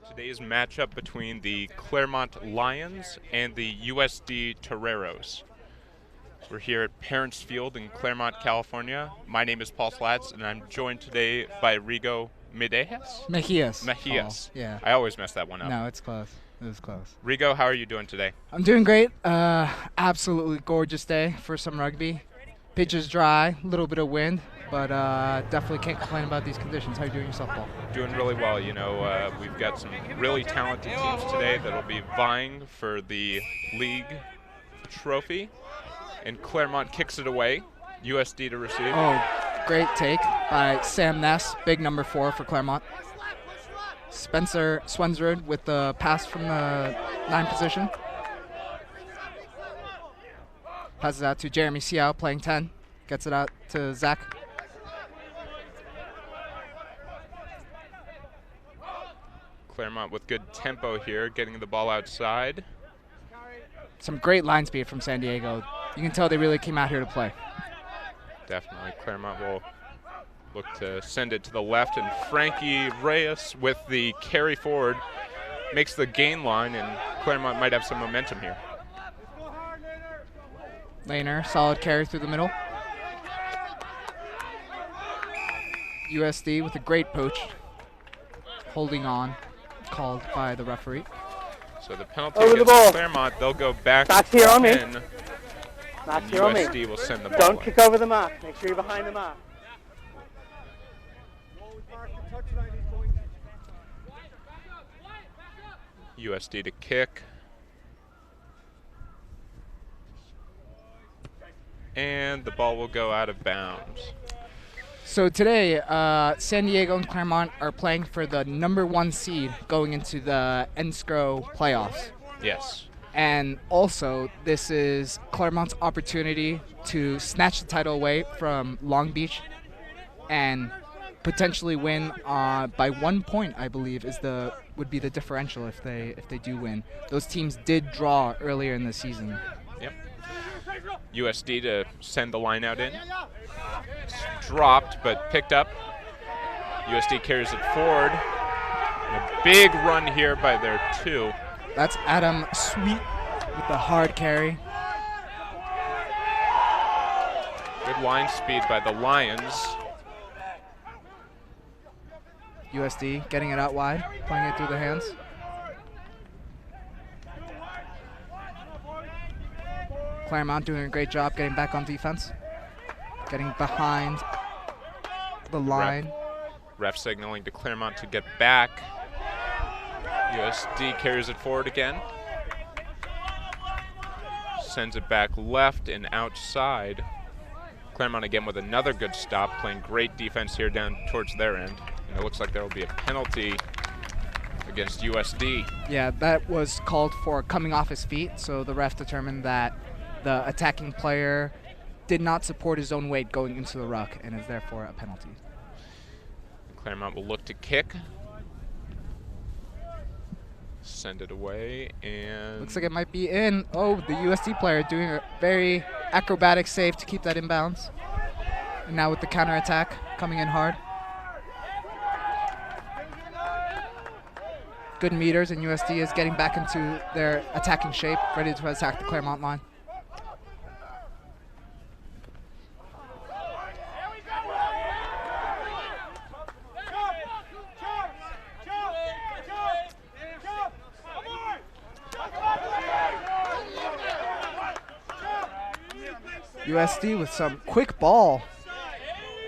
Today's matchup between the Claremont Lions and the USD Toreros. We're here at Parents Field in Claremont, California. My name is Paul Slatz, and I'm joined today by Rigo Mejias. Paul. Yeah. I always mess that one up. No, it's close. It was close. Rigo, how are you doing today? I'm doing great. Absolutely gorgeous day for some rugby. Pitch is dry, a little bit of wind, but definitely can't complain about these conditions. How are you doing yourself, Paul? Doing really well. You know, we've got some really talented teams today that'll be vying for the league trophy. And Claremont kicks it away. USD to receive. Oh, great take by Sam Ness, big number 4 for Claremont. Spencer Swensrud with the pass from the 9 position. Passes out to Jeremy Siao, playing 10. Gets it out to Zach. Claremont with good tempo here, getting the ball outside. Some great line speed from San Diego. You can tell they really came out here to play. Definitely. Claremont will look to send it to the left, and Frankie Reyes with the carry forward makes the gain line, and Claremont might have some momentum here. Lehner, solid carry through the middle. USD with a great poach. Holding on, called by the referee. So the penalty against Claremont, they'll go back here on me. in. Here on me. USD will send the ball. Don't kick over the mark. Make sure you're behind the mark. USD to kick. And the ball will go out of bounds. So today, San Diego and Claremont are playing for the number 1 seed going into the NSCRO playoffs. Yes. And also, this is Claremont's opportunity to snatch the title away from Long Beach and potentially win by 1 point, I believe, would be the differential if they do win. Those teams did draw earlier in the season. Yep. USD to send the line out in. It's dropped, but picked up. USD carries it forward. And a big run here by their 2. That's Adam Sweet with the hard carry. Good line speed by the Lions. USD getting it out wide, playing it through the hands. Claremont doing a great job getting back on defense. Getting behind the line. Ref signaling to Claremont to get back. USD carries it forward again. Sends it back left and outside. Claremont again with another good stop, playing great defense here down towards their end. And it looks like there will be a penalty against USD. Yeah, that was called for coming off his feet, so the ref determined that the attacking player did not support his own weight going into the ruck and is therefore a penalty. Claremont will look to kick. Send it away, and looks like it might be in. Oh, the USD player doing a very acrobatic save to keep that in bounds. And now with the counterattack coming in hard. Good meters, and USD is getting back into their attacking shape, ready to attack the Claremont line. USD with some quick ball.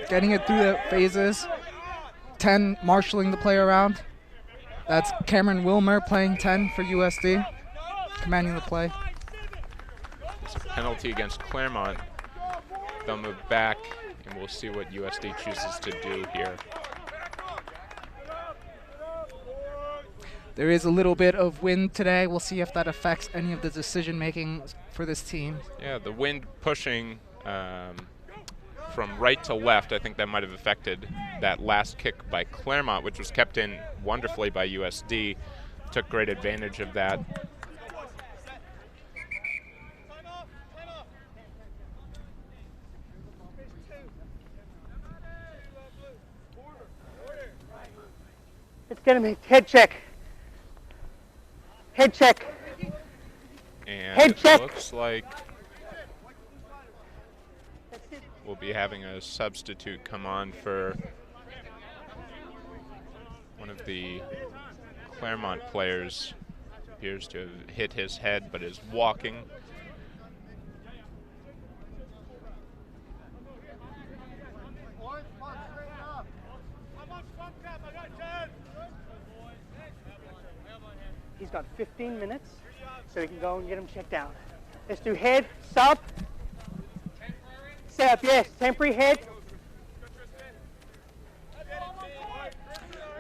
Getting it through the phases. 10 marshalling the play around. That's Cameron Wilmer playing 10 for USD. Commanding the play. It's a penalty against Claremont. They'll move back, and we'll see what USD chooses to do here. There is a little bit of wind today. We'll see if that affects any of the decision making for this team. Yeah, the wind pushing from right to left, I think that might have affected that last kick by Claremont, which was kept in wonderfully by USD. Took great advantage of that. Let's get him. Head check. Head check. And Head it check. looks like we'll be having a substitute come on for one of the Claremont players. Appears to have hit his head, but is walking. He's got 15 minutes, so we can go and get him checked out. Let's do head, sub. Set up, yes, temporary head.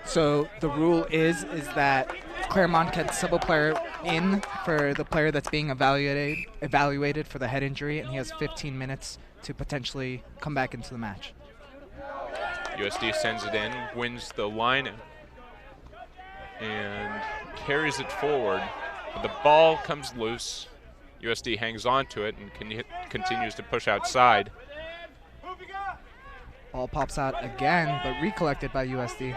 So the rule is that Claremont can sub a player in for the player that's being evaluated for the head injury, and he has 15 minutes to potentially come back into the match. USD sends it in, wins the line, and carries it forward. The ball comes loose. USD hangs on to it and continues to push outside. Ball pops out again, but recollected by USD.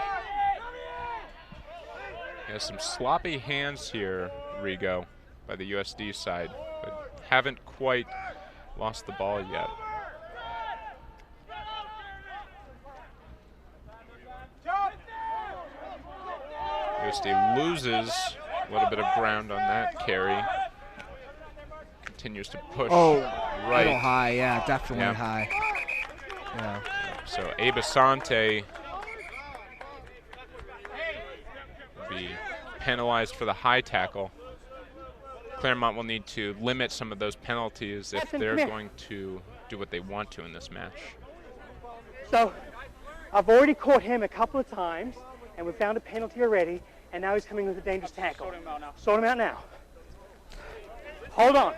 Has some sloppy hands here, Rigo, by the USD side, but haven't quite lost the ball yet. USD loses a little bit of ground on that carry. Continues to push A right. little high, yeah, definitely Yeah. high. Yeah. So Abasante will be penalized for the high tackle. Claremont will need to limit some of those penalties if they're going to do what they want to in this match. So I've already caught him a couple of times, and we found a penalty already, and now he's coming with a dangerous tackle. Sort him out now. Hold on.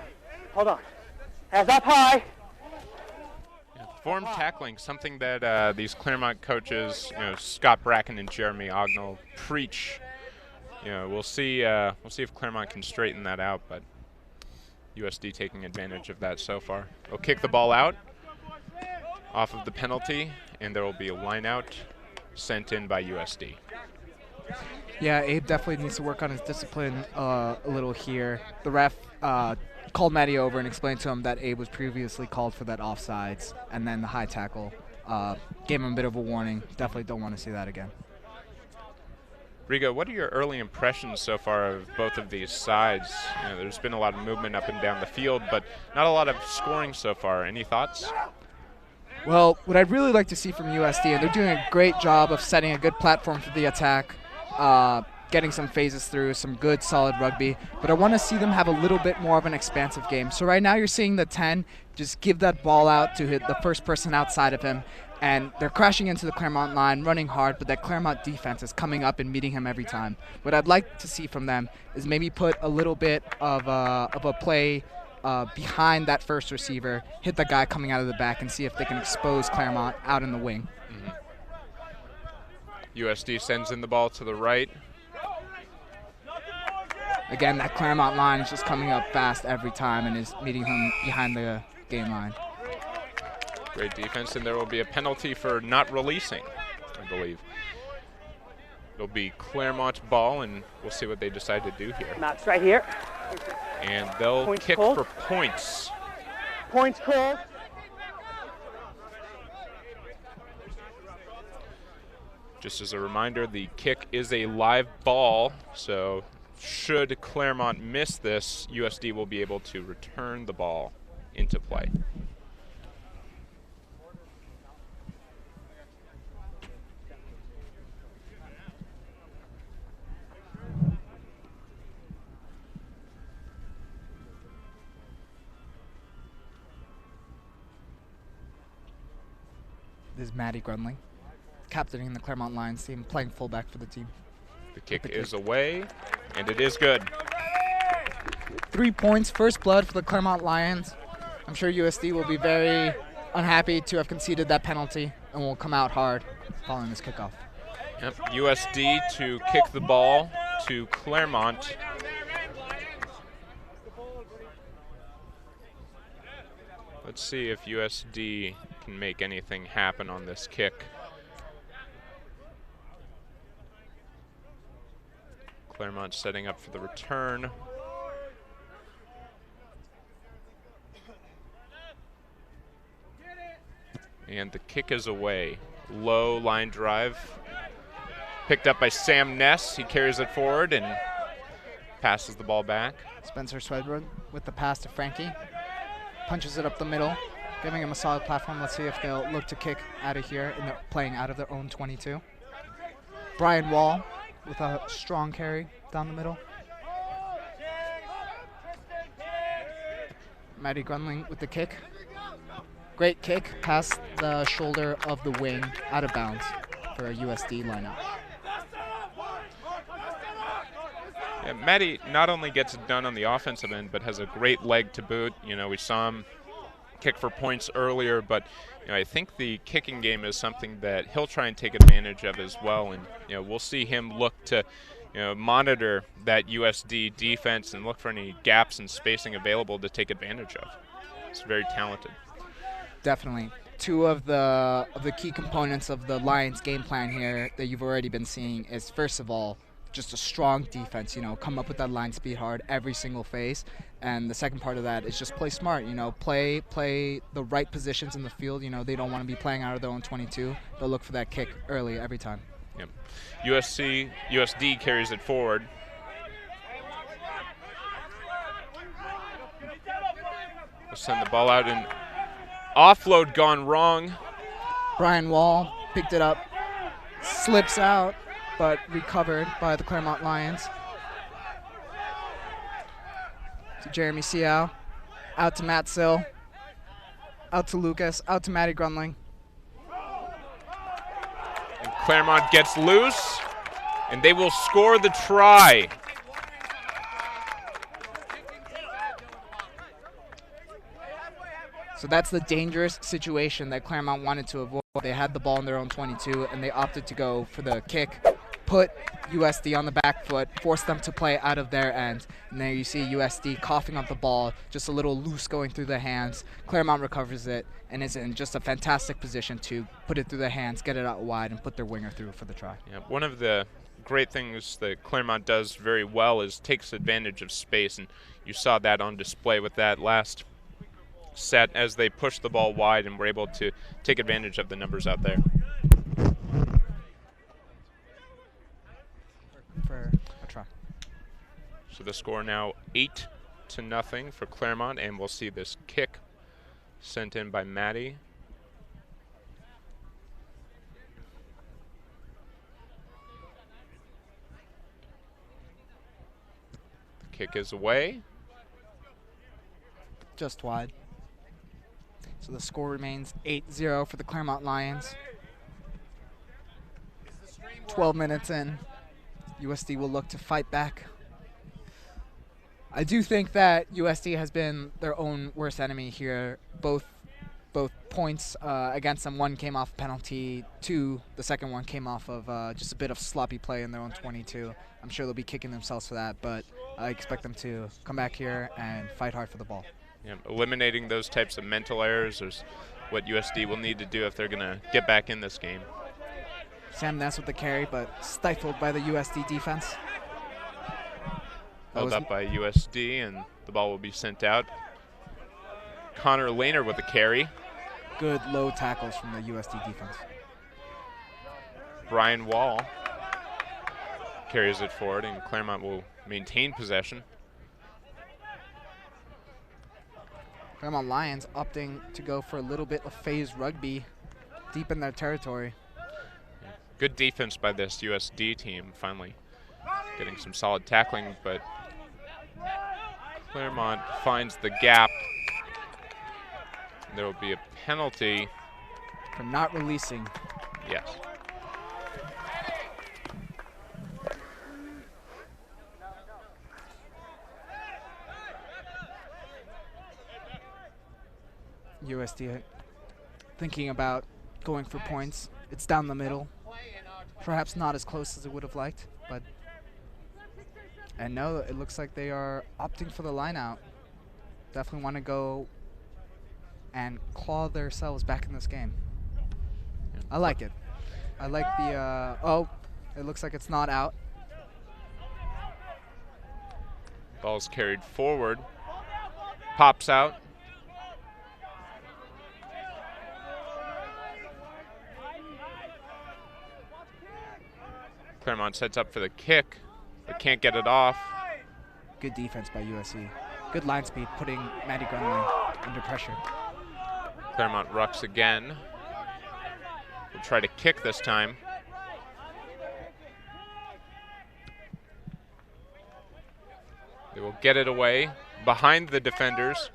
Hold on. Hands up high. Form tackling, something that these Claremont coaches, Scott Bracken and Jeremy Ognall, preach. We'll see if Claremont can straighten that out, but USD taking advantage of that so far. They'll kick the ball out off of the penalty, and there will be a line out sent in by USD. Yeah, Abe definitely needs to work on his discipline a little here. The ref called Matty over and explained to him that Abe was previously called for that offsides, and then the high tackle gave him a bit of a warning. Definitely don't want to see that again. Rigo, what are your early impressions so far of both of these sides? There's been a lot of movement up and down the field, but not a lot of scoring so far. Any thoughts? Well, what I'd really like to see from USD, and they're doing a great job of setting a good platform for the attack, getting some phases through, some good solid rugby, but I want to see them have a little bit more of an expansive game. So right now you're seeing the 10 just give that ball out to hit the first person outside of him, and they're crashing into the Claremont line, running hard, but that Claremont defense is coming up and meeting him every time. What I'd like to see from them is maybe put a little bit of a play behind that first receiver, hit the guy coming out of the back, and see if they can expose Claremont out in the wing. USD sends in the ball to the right. Again, that Claremont line is just coming up fast every time and is meeting him behind the game line. Great defense, and there will be a penalty for not releasing, I believe. It'll be Claremont's ball, and we'll see what they decide to do here. Matt's right here. And they'll Points kick called. for points. Points called. Just as a reminder, the kick is a live ball, so should Claremont miss this, USD will be able to return the ball into play. This is Maddie Grunling, captaining the Claremont Lions team, playing fullback for the team. The kick is away, and it is good. 3 points, first blood for the Claremont Lions. I'm sure USD will be very unhappy to have conceded that penalty and will come out hard following this kickoff. Yep, USD to kick the ball to Claremont. Let's see if USD can make anything happen on this kick. Claremont setting up for the return. And the kick is away. Low line drive. Picked up by Sam Ness. He carries it forward and passes the ball back. Spencer Swedwood with the pass to Frankie. Punches it up the middle, giving him a solid platform. Let's see if they'll look to kick out of here and they're playing out of their own 22. Brian Wall with a strong carry down the middle. Maddie Grunling with the kick. Great kick past the shoulder of the wing, out of bounds for a USD lineup. Yeah, Maddie not only gets it done on the offensive end, but has a great leg to boot. You know, we saw him kick for points earlier, but you know, I think the kicking game is something that he'll try and take advantage of as well. And you know, we'll see him look to, you know, monitor that USD defense and look for any gaps and spacing available to take advantage of. It's very talented. Definitely. Two of the key components of the Lions game plan here that you've already been seeing is, first of all, just a strong defense, you know, come up with that line speed hard every single phase. And the second part of that is just play smart, you know, play the right positions in the field. You know, they don't want to be playing out of their own 22. They'll look for that kick early every time. Yep. USD carries it forward. We'll send the ball out and offload gone wrong. Brian Wall picked it up, slips out, but recovered by the Claremont Lions. To Jeremy Seau, out to Matt Sill, out to Lucas, out to Maddie Grunling. And Claremont gets loose, and they will score the try. So that's the dangerous situation that Claremont wanted to avoid. They had the ball in their own 22, and they opted to go for the kick, put USD on the back foot, force them to play out of their end. And there you see USD coughing up the ball, just a little loose going through the hands. Claremont recovers it and is in just a fantastic position to put it through the hands, get it out wide, and put their winger through for the try. Yeah, one of the great things that Claremont does very well is takes advantage of space, and you saw that on display with that last set as they pushed the ball wide and were able to take advantage of the numbers out there. For a try. So the score now 8-0 for Claremont, and we'll see this kick sent in by Maddie. The kick is away. Just wide. So the score remains 8-0 for the Claremont Lions. 12 minutes in, USD will look to fight back. I do think that USD has been their own worst enemy here. Both points against them. One came off penalty. Two, the second one came off of just a bit of sloppy play in their own 22. I'm sure they'll be kicking themselves for that, but I expect them to come back here and fight hard for the ball. Yeah, eliminating those types of mental errors is what USD will need to do if they're going to get back in this game. Sam Ness with the carry, but stifled by the USD defense. Held up by USD, and the ball will be sent out. Connor Lehner with the carry. Good low tackles from the USD defense. Brian Wall carries it forward, and Claremont will maintain possession. Claremont Lions opting to go for a little bit of phase rugby deep in their territory. Good defense by this USD team, finally getting some solid tackling, but Claremont finds the gap. There will be a penalty. for not releasing. Yes. USD thinking about going for points. It's down the middle. Perhaps not as close as it would have liked, but... And no, it looks like they are opting for the line out. Definitely want to go and claw themselves back in this game. I like it. I like the, oh, it looks like it's not out. Ball's carried forward. Pops out. Claremont sets up for the kick, but can't get it off. Good defense by USC. Good line speed, putting Matty Grunley under pressure. Claremont rucks again. Will try to kick this time. They will get it away behind the defenders.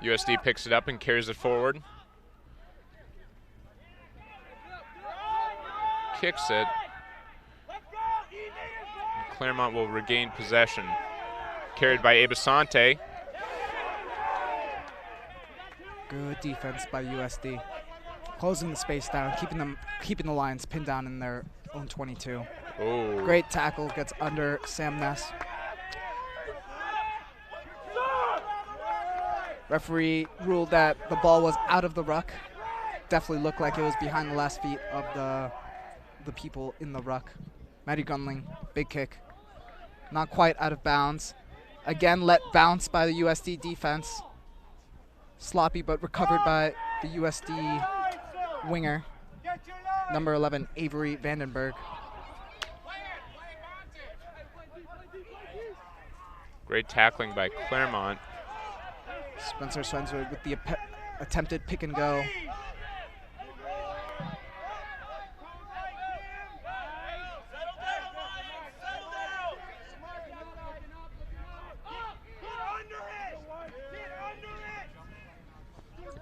USD picks it up and carries it forward. Kicks it. Claremont will regain possession. Carried by Abasante. Good defense by USD. Closing the space down, keeping the Lions pinned down in their own 22. Oh. Great tackle, gets under Sam Ness. Referee ruled that the ball was out of the ruck. Definitely looked like it was behind the last feet of the people in the ruck. Matty Grunling, big kick. Not quite out of bounds. Again, let bounce by the USD defense. Sloppy, but recovered by the USD winger, number 11, Avery Vandenberg. Great tackling by Claremont. Spencer Swenser with the attempted pick and go.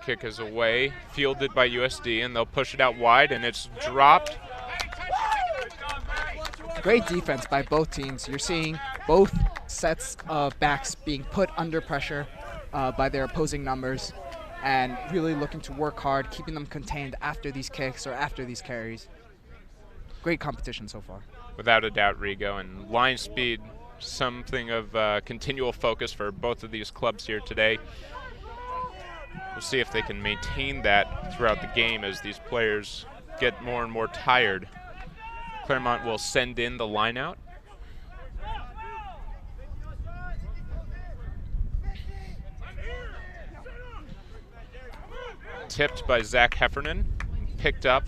Kick is away, fielded by USD, and they'll push it out wide, and it's dropped. Great defense by both teams. You're seeing both sets of backs being put under pressure by their opposing numbers and really looking to work hard, keeping them contained after these kicks or after these carries. Great competition so far. Without a doubt, Rigo, and line speed, something of continual focus for both of these clubs here today. We'll see if they can maintain that throughout the game as these players get more and more tired. Claremont will send in the line out. Tipped by Zach Heffernan, picked up.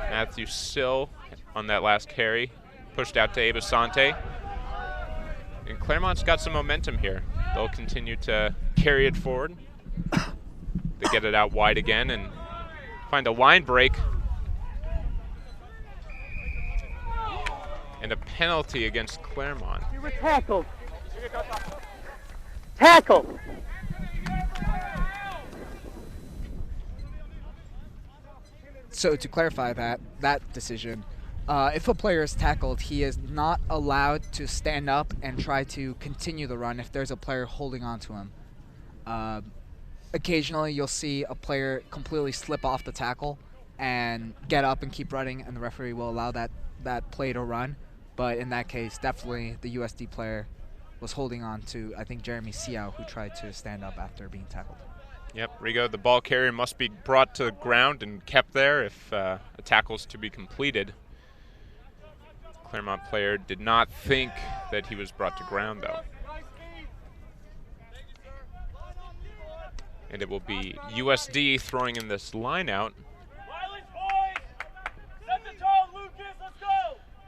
Matthew Sill on that last carry, pushed out to Abasante. And Claremont's got some momentum here. They'll continue to carry it forward. They get it out wide again and find a line break. And a penalty against Claremont. You were tackled. Tackled. So to clarify that decision, if a player is tackled, he is not allowed to stand up and try to continue the run if there's a player holding on to him. Occasionally you'll see a player completely slip off the tackle and get up and keep running, and the referee will allow that play to run. But in that case, definitely the USD player was holding on to, I think, Jeremy Siao, who tried to stand up after being tackled. Yep, Rigo, the ball carrier must be brought to the ground and kept there if a tackle's to be completed. Claremont player did not think that he was brought to ground, though. And it will be USD throwing in this line out.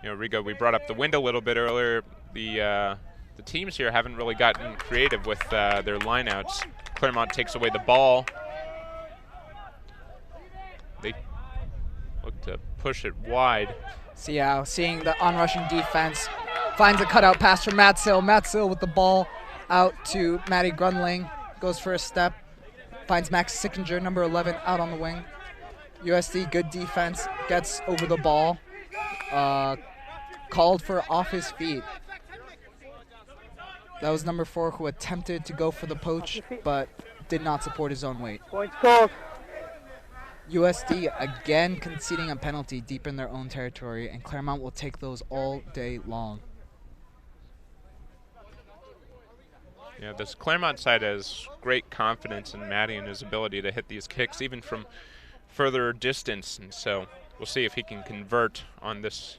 You know, Rigo, we brought up the wind a little bit earlier. The teams here haven't really gotten creative with their lineouts. Claremont takes away the ball. They look to push it wide. Siao seeing the on-rushing defense, finds a cutout pass from Matt Sill. Matt Sill with the ball out to Matty Grunling. goes for a step, finds Max Sickinger, number 11, out on the wing. USD, good defense, gets over the ball, called for off his feet. That was number 4 who attempted to go for the poach, but did not support his own weight. Points called. USD again conceding a penalty deep in their own territory, and Claremont will take those all day long. Yeah, this Claremont side has great confidence in Matty and his ability to hit these kicks even from further distance, and so we'll see if he can convert on this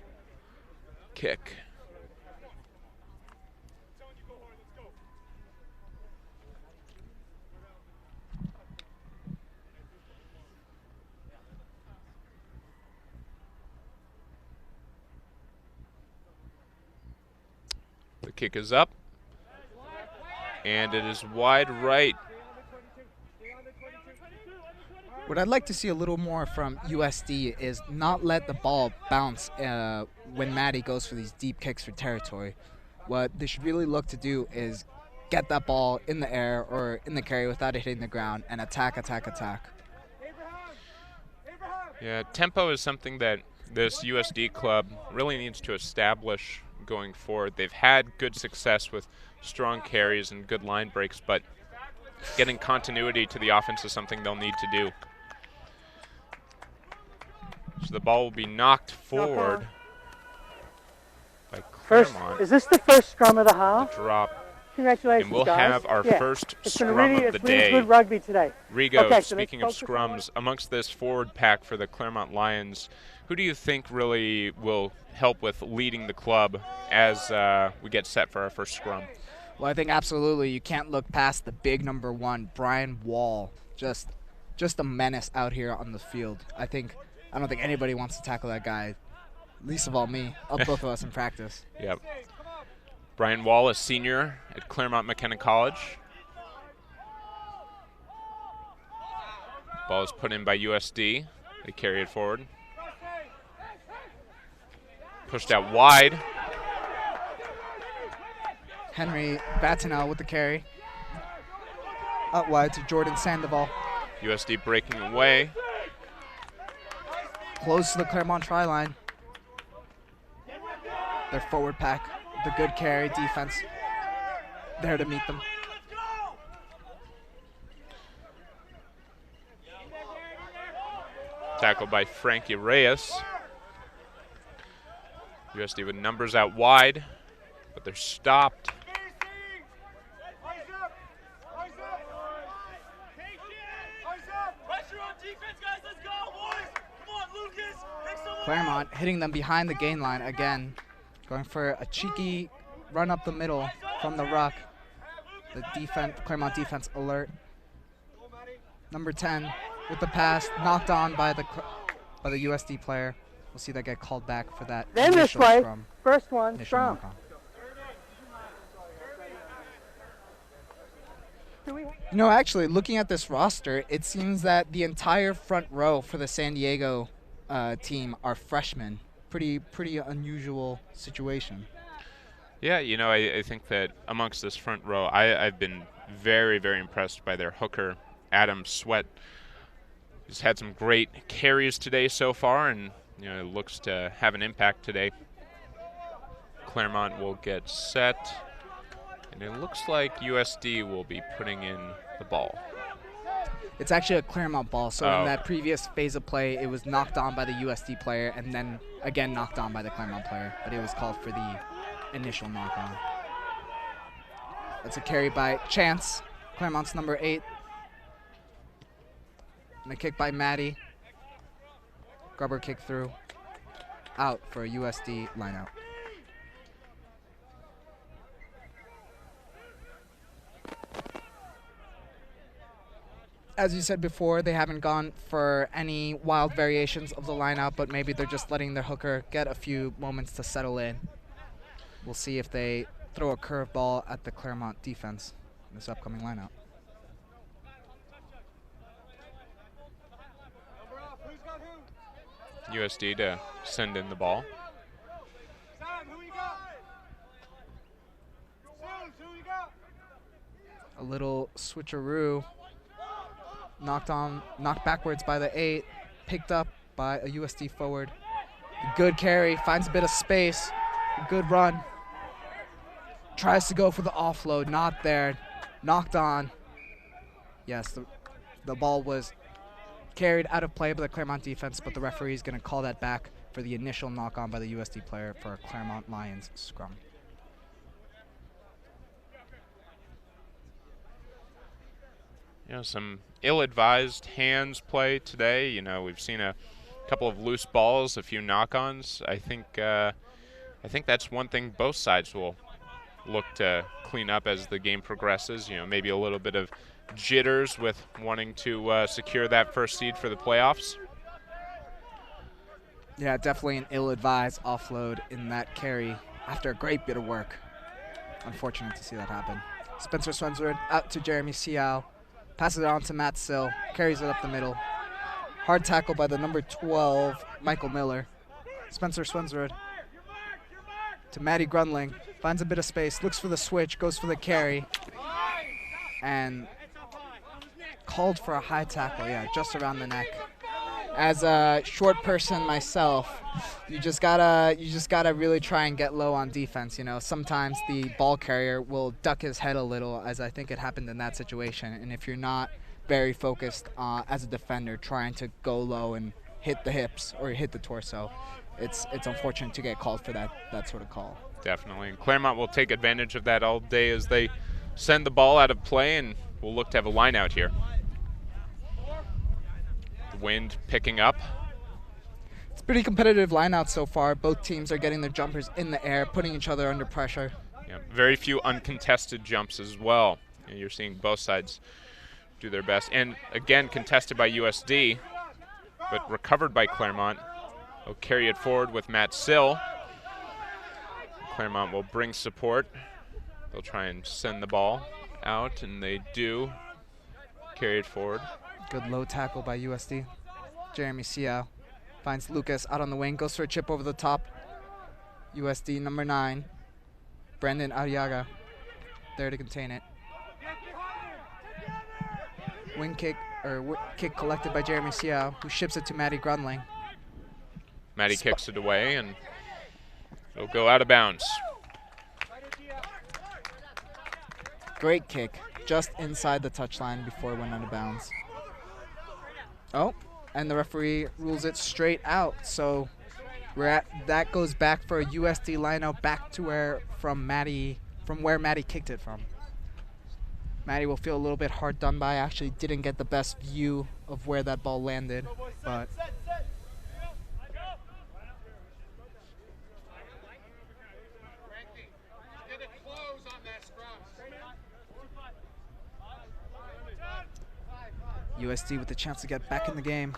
kick. The kick is up, and it is wide right. What I'd like to see a little more from USD is not let the ball bounce when Matty goes for these deep kicks for territory. What they should really look to do is get that ball in the air or in the carry without it hitting the ground and attack, attack, attack. Yeah, tempo is something that this USD club really needs to establish going forward. They've had good success with strong carries and good line breaks, but getting continuity to the offense is something they'll need to do. So the ball will be knocked forward by Claremont. Is this the first scrum of the half? The drop. Congratulations, And we'll guys. have our first scrum of the It's really day. good rugby today. Rigo, Okay, so speaking of let's focus on scrums, amongst this forward pack for the Claremont Lions, who do you think really will help with leading the club as we get set for our first scrum? Well, I think absolutely you can't look past the big number 1, Brian Wall. Just a menace out here on the field. I don't think anybody wants to tackle that guy, least of all me, both of us in practice. Yep. Brian Wall, a senior at Claremont McKenna College. Ball is put in by USD. They carry it forward. Pushed out wide. Henry Batinel with the carry. Out wide to Jordan Sandoval. USD breaking away. Close to the Claremont try line. Their forward pack, the good carry defense, there to meet them. Tackled by Frankie Reyes. USD with numbers out wide, but they're stopped. Claremont hitting them behind the gain line again. Going for a cheeky run up the middle from the ruck. The Claremont defense alert. Number 10 with the pass, knocked on by the USD player. We'll see that get called back for that. Then this way, scrum. first one, Initial scrum. knock-on. You know, actually, looking at this roster, it seems that the entire front row for the San Diego team are freshmen. Pretty unusual situation. Yeah, you know, I think that amongst this front row, I've been very, very impressed by their hooker, Adam Sweat. He's had some great carries today so far, and you know, it looks to have an impact today. Claremont will get set, and it looks like USD will be putting in the ball. It's actually a Claremont ball, so in Oh. that previous phase of play, it was knocked on by the USD player and then again knocked on by the Claremont player, but it was called for the initial knock-on. That's a carry by Chance, Claremont's number 8. And a kick by Matty. Grubber kick through. Out for a USD lineout. As you said before, they haven't gone for any wild variations of the lineout, but maybe they're just letting their hooker get a few moments to settle in. We'll see if they throw a curveball at the Claremont defense in this upcoming lineout. USD to send in the ball. A little switcheroo. Knocked backwards by the 8. Picked up by a USD forward. Good carry, finds a bit of space. Good run. Tries to go for the offload, not there. Knocked on. Yes, the ball was carried out of play by the Claremont defense, but the referee is going to call that back for the initial knock on by the USD player for a Claremont Lions scrum. You know, some ill-advised hands play today. You know, we've seen a couple of loose balls, a few knock-ons. I think that's one thing both sides will look to clean up as the game progresses. You know, maybe a little bit of jitters with wanting to secure that first seed for the playoffs. Yeah, definitely an ill-advised offload in that carry after a great bit of work. Unfortunate to see that happen. Spencer Swensford out to Jeremy Seau. Passes it on to Matt Sill. Carries it up the middle. Hard tackle by the number 12, Michael Miller. Spencer Swensford to Matty Grunling. Finds a bit of space. Looks for the switch. Goes for the carry. And called for a high tackle. Yeah, just around the neck. As a short person myself, you just gotta really try and get low on defense. You know, sometimes the ball carrier will duck his head a little, as I think it happened in that situation. And if you're not very focused as a defender, trying to go low and hit the hips or hit the torso, it's unfortunate to get called for that sort of call. Definitely, and Claremont will take advantage of that all day as they send the ball out of play, and we'll look to have a line out here. Wind picking up. It's a pretty competitive line out so far. Both teams are getting their jumpers in the air, putting each other under pressure. Yeah, very few uncontested jumps as well. And you're seeing both sides do their best. And again, contested by USD, but recovered by Claremont. They'll carry it forward with Matt Sill. Claremont will bring support. They'll try and send the ball out, and they do carry it forward. Good low tackle by USD. Jeremy Seau finds Lucas out on the wing, goes for a chip over the top. USD number 9, Brandon Arriaga, there to contain it. Wing kick, or kick collected by Jeremy Seau, who ships it to Matty Grunling. Matty kicks it away, and it'll go out of bounds. Great kick, just inside the touchline before it went out of bounds. Oh, and the referee rules it straight out. So that goes back for a USD line-out back to where Matty kicked it from. Matty will feel a little bit hard done by. Actually didn't get the best view of where that ball landed, but USD with the chance to get back in the game.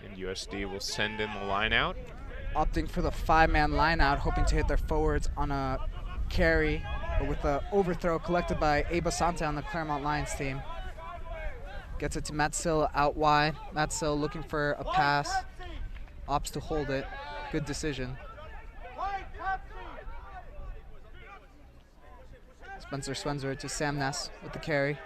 And USD will send in the line out. Opting for the 5-man line out, hoping to hit their forwards on a carry, but with the overthrow collected by Abe Asante on the Claremont Lions team. Gets it to Matt Sill out wide. Matt Sill looking for a pass. Opts to hold it. Good decision. Spencer Swensford to Sam Ness with the carry.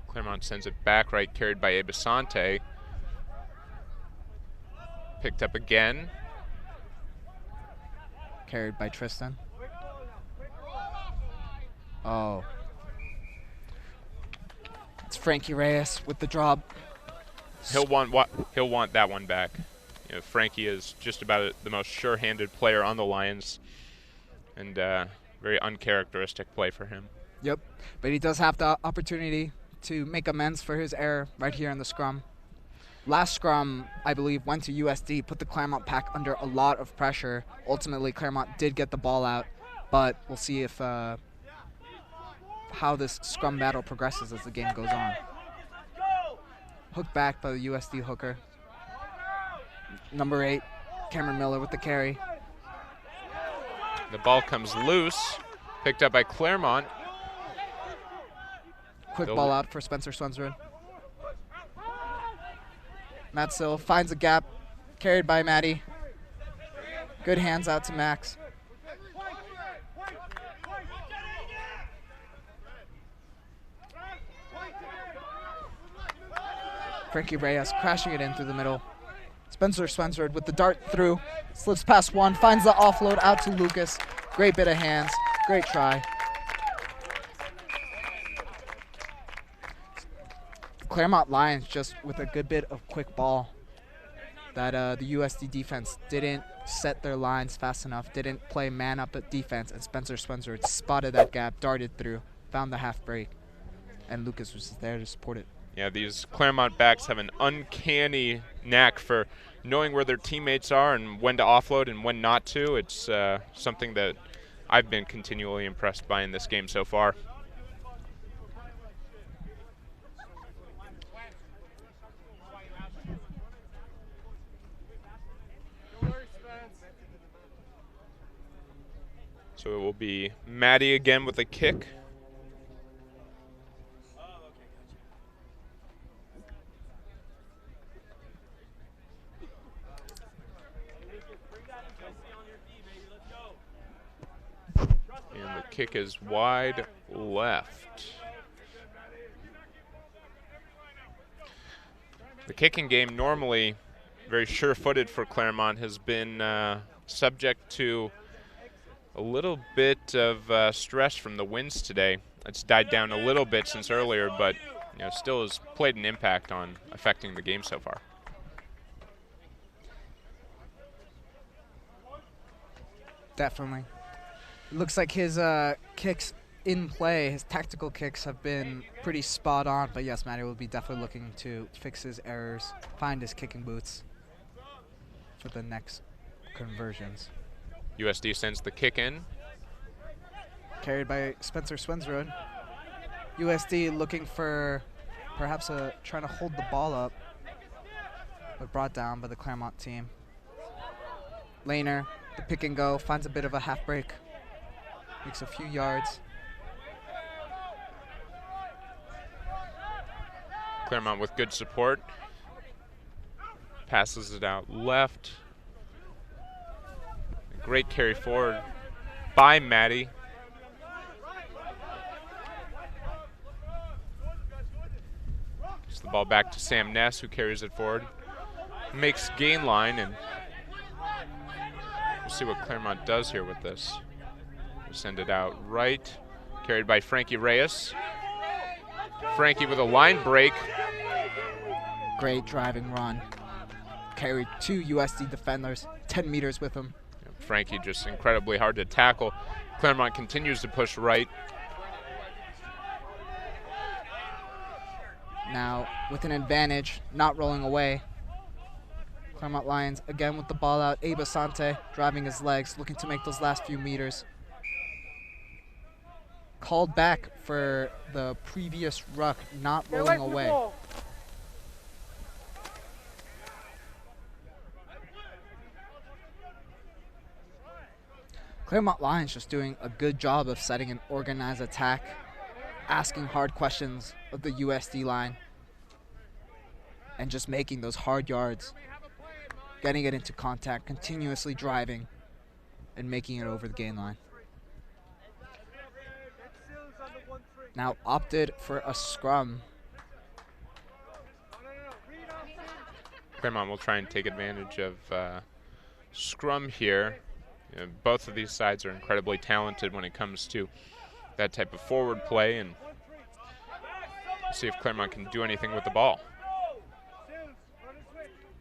Claremont sends it back right, carried by Abe Asante. Picked up again. Carried by Tristan. Oh. It's Frankie Reyes with the drop. He'll want that one back. You know, Frankie is just about the most sure-handed player on the Lions, and very uncharacteristic play for him. Yep, but he does have the opportunity to make amends for his error right here in the scrum. Last scrum, I believe, went to USD, put the Claremont pack under a lot of pressure. Ultimately, Claremont did get the ball out, but we'll see if how this scrum battle progresses as the game goes on. Hooked back by the USD hooker. Number 8, Cameron Miller with the carry. The ball comes loose, picked up by Claremont. Quick ball out for Spencer Swensford. Matsil finds a gap, carried by Maddie. Good hands out to Max. Frankie Reyes crashing it in through the middle. Spencer Swensford with the dart through. Slips past one, finds the offload out to Lucas. Great bit of hands, great try. Claremont Lions just with a good bit of quick ball. That the USD defense didn't set their lines fast enough, didn't play man up at defense, and Spencer Swensford spotted that gap, darted through, found the half break, and Lucas was there to support it. Yeah, these Claremont backs have an uncanny knack for knowing where their teammates are and when to offload and when not to. It's something that I've been continually impressed by in this game so far. So it will be Maddie again with a kick. And the kick is wide left. The kicking game, normally very sure-footed for Claremont, has been subject to a little bit of stress from the winds today. It's died down a little bit since earlier, but still has played an impact on affecting the game so far. Definitely. It looks like his kicks in play, his tactical kicks have been pretty spot on, but yes, Matty will be definitely looking to fix his errors, find his kicking boots for the next conversions. USD sends the kick in. Carried by Spencer Swensrud. USD looking for perhaps trying to hold the ball up, but brought down by the Claremont team. Laner, the pick and go, finds a bit of a half break. Makes a few yards. Claremont with good support. Passes it out left. Great carry forward by Maddie. Gives the ball back to Sam Ness, who carries it forward. Makes gain line, and we'll see what Claremont does here with this. We'll send it out right. Carried by Frankie Reyes. Frankie with a line break. Great driving run. Carried two USD defenders, 10 meters with him. Frankie just incredibly hard to tackle. Claremont continues to push right. Now with an advantage, not rolling away. Claremont Lions again with the ball out. Abe Asante driving his legs, looking to make those last few meters. Called back for the previous ruck, not rolling away. Claremont Lions just doing a good job of setting an organized attack, asking hard questions of the USD line, and just making those hard yards, getting it into contact, continuously driving, and making it over the gain line. Now opted for a scrum. Claremont will try and take advantage of scrum here. Both of these sides are incredibly talented when it comes to that type of forward play, and we'll see if Claremont can do anything with the ball.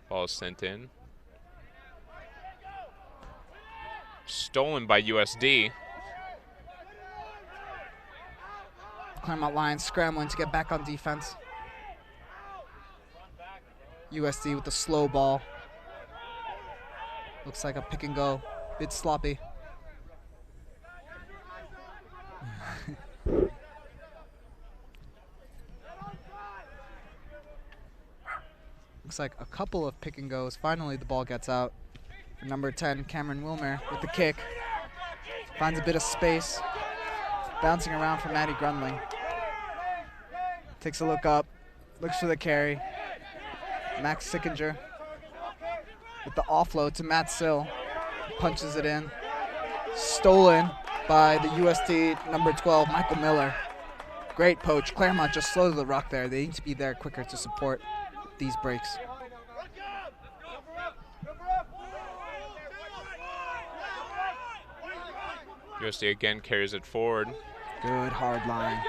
Ball is sent in. Stolen by USD. Claremont Lions scrambling to get back on defense. USD with the slow ball. Looks like a pick and go. Bit sloppy. Looks like a couple of pick and goes. Finally, the ball gets out. Number 10, Cameron Wilmer with the kick. Finds a bit of space. Bouncing around for Matty Grunling. Takes a look up. Looks for the carry. Max Sickinger with the offload to Matt Sill. Punches it in. Stolen by the USD number 12, Michael Miller. Great poach. Claremont just slow to the ruck there. They need to be there quicker to support these breaks. USD again carries it forward. Good hard line.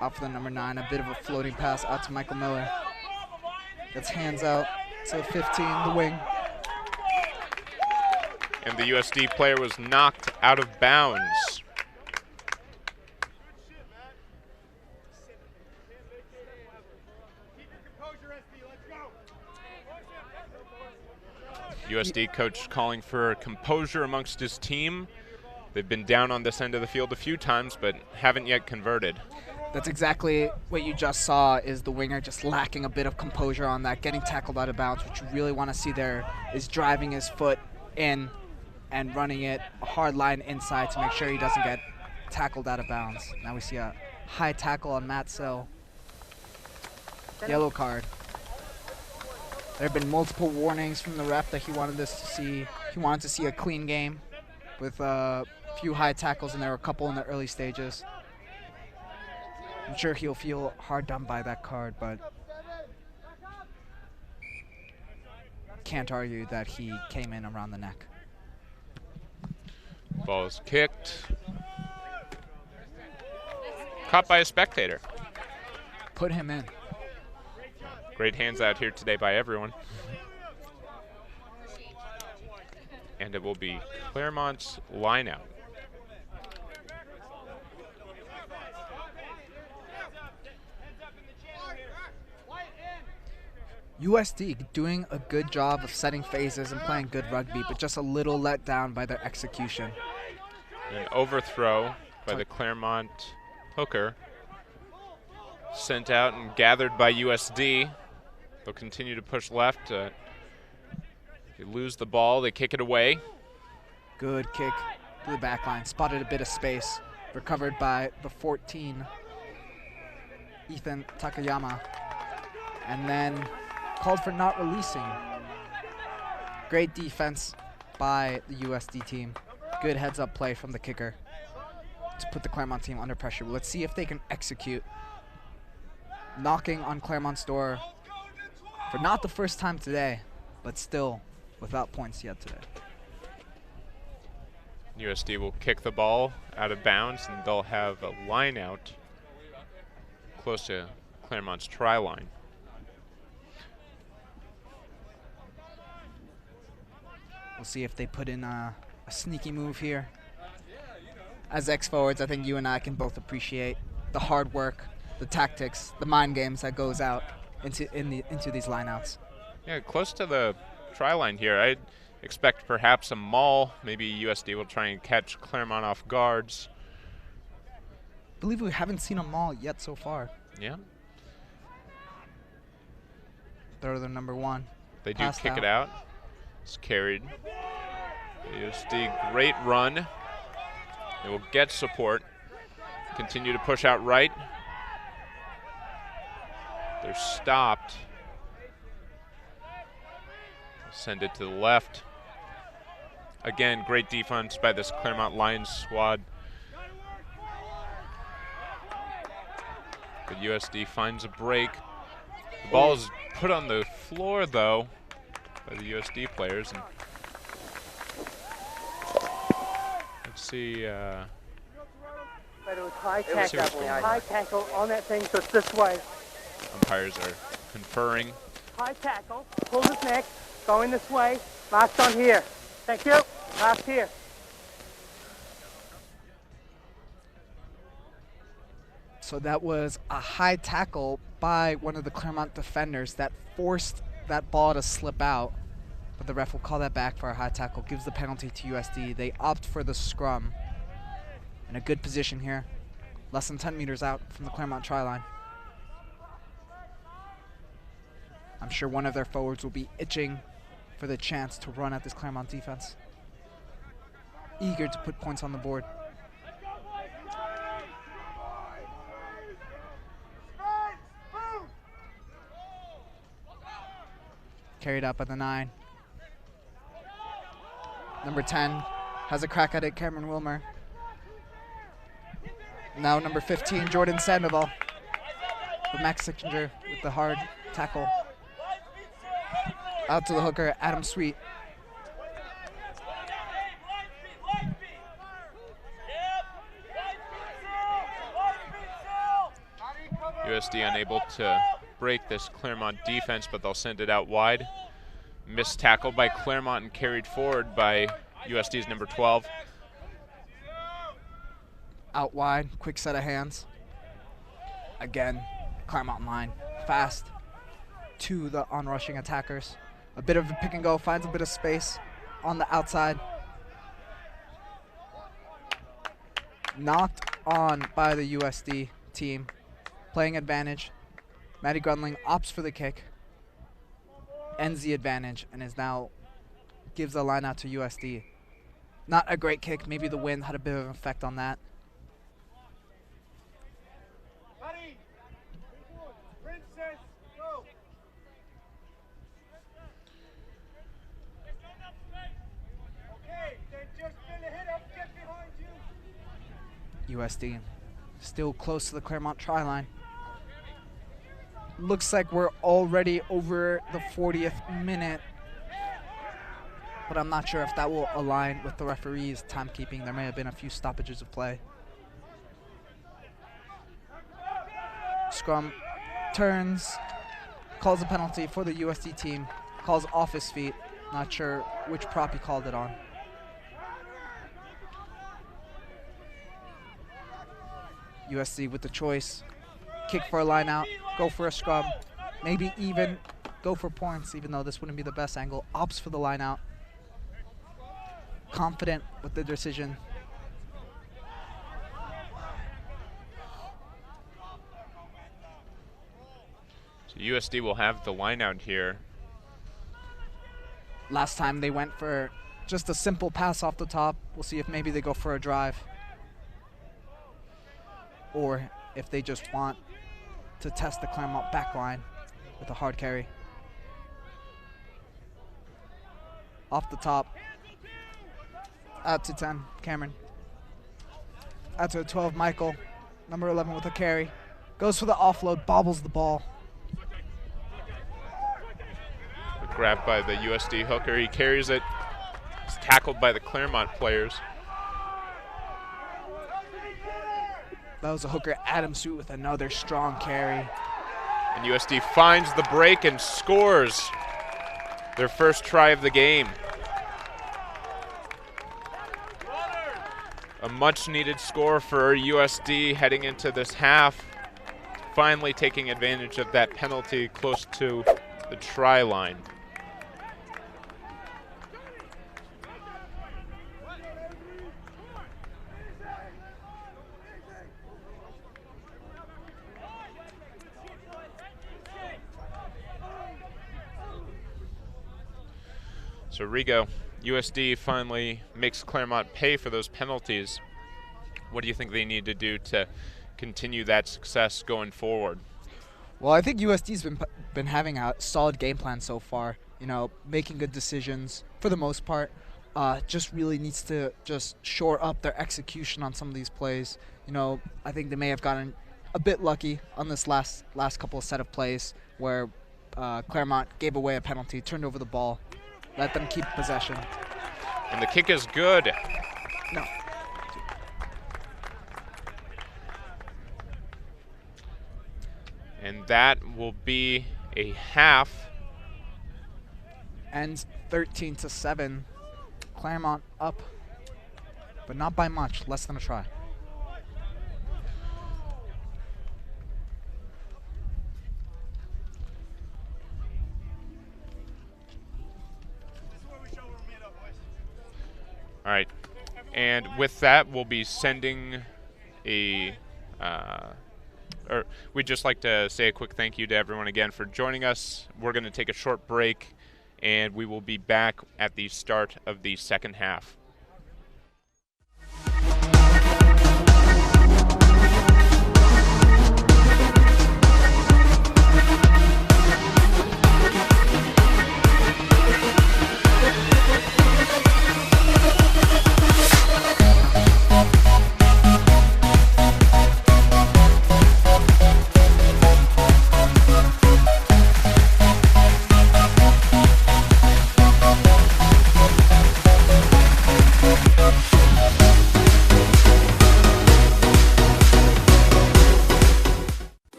Off the number 9, a bit of a floating pass out to Michael Miller. Gets hands out to 15, the wing. And the USD player was knocked out of bounds. USD coach calling for composure amongst his team. They've been down on this end of the field a few times, but haven't yet converted. That's exactly what you just saw, is the winger just lacking a bit of composure on that, getting tackled out of bounds. What you really want to see there is driving his foot in and running it a hard line inside to make sure he doesn't get tackled out of bounds. Now we see a high tackle on Matt Sill. Yellow card. There have been multiple warnings from the ref that he wanted to see a clean game with a few high tackles, and there were a couple in the early stages. I'm sure he'll feel hard done by that card, but can't argue that he came in around the neck. Ball is kicked. Caught by a spectator. Put him in. Great hands out here today by everyone. And it will be Claremont's line out. USD doing a good job of setting phases and playing good rugby, but just a little let down by their execution. An overthrow by the Claremont hooker. Sent out and gathered by USD. They'll continue to push left. They lose the ball, they kick it away. Good kick to the back line. Spotted a bit of space. Recovered by the 14, Ethan Takayama. And then called for not releasing. Great defense by the USD team. Good heads-up play from the kicker to put the Claremont team under pressure. Let's see if they can execute. Knocking on Claremont's door for not the first time today, but still without points yet today. USD will kick the ball out of bounds, and they'll have a line out close to Claremont's try line. We'll see if they put in a sneaky move here. As ex-forwards, I think you and I can both appreciate the hard work, the tactics, the mind games that goes out into these lineouts. Yeah, close to the try line here. I'd expect perhaps a maul. Maybe USD will try and catch Claremont off guards. I believe we haven't seen a maul yet so far. Yeah. They're the number 1. They do kick it out. It's carried. USD, great run. They will get support. Continue to push out right. They're stopped. Send it to the left. Again, great defense by this Claremont Lions squad. But USD finds a break. The ball is put on the floor, though, by the USD players. And let's see. But it was high tackle on that thing, so it's this way. Umpires are conferring. High tackle, pull his neck, going this way, marked on here. Thank you, marked here. So that was a high tackle by one of the Claremont defenders that forced that ball to slip out. But the ref will call that back for a high tackle, gives the penalty to USD. They opt for the scrum. In a good position here. Less than 10 meters out from the Claremont try line. I'm sure one of their forwards will be itching for the chance to run at this Claremont defense. Eager to put points on the board. Carried out by the 9. Number 10 has a crack at it, Cameron Wilmer. Now number 15, Jordan Sandoval. But Max Sichinger with the hard tackle. Out to the hooker, Adam Sweet. USD unable to break this Claremont defense, but they'll send it out wide. Missed tackle by Claremont and carried forward by USD's number 12. Out wide, quick set of hands. Again, Claremont line, fast to the on-rushing attackers. A bit of a pick and go, finds a bit of space on the outside. Knocked on by the USD team. Playing advantage. Matty Grunling opts for the kick. Ends the advantage and is now gives the line out to USD. Not a great kick. Maybe the wind had a bit of an effect on that. USD still close to the Claremont try line. Looks like we're already over the 40th minute, but I'm not sure if that will align with the referee's timekeeping. There may have been a few stoppages of play. Scrum turns, calls a penalty for the USD team, calls off his feet. Not sure which prop he called it on. USD with the choice. Kick for a line out, go for a scrum, maybe even go for points, even though this wouldn't be the best angle. Opts for the line out. Confident with the decision. So USD will have the line out here. Last time they went for just a simple pass off the top. We'll see if maybe they go for a drive, or if they just want to test the Claremont back line with a hard carry. Off the top. Out to 10, Cameron. Out to 12, Michael. Number 11 with a carry. Goes for the offload, bobbles the ball. Grabbed by the USD hooker. He carries it. He's tackled by the Claremont players. That was a hooker, Adam Sweet, with another strong carry. And USD finds the break and scores their first try of the game. A much-needed score for USD heading into this half. Finally taking advantage of that penalty close to the try line. So Rigo, USD finally makes Claremont pay for those penalties. What do you think they need to do to continue that success going forward? Well, I think USD's been having a solid game plan so far. You know, making good decisions for the most part. Just really needs to just shore up their execution on some of these plays. You know, I think they may have gotten a bit lucky on this last couple of set of plays where Claremont gave away a penalty, turned over the ball. Let them keep possession. And the kick is good. No. And that will be a half. Ends 13-7. Claremont up, but not by much, less than a try. All right, and with that, we'll be sending or we'd just like to say a quick thank you to everyone again for joining us. We're going to take a short break, and we will be back at the start of the second half.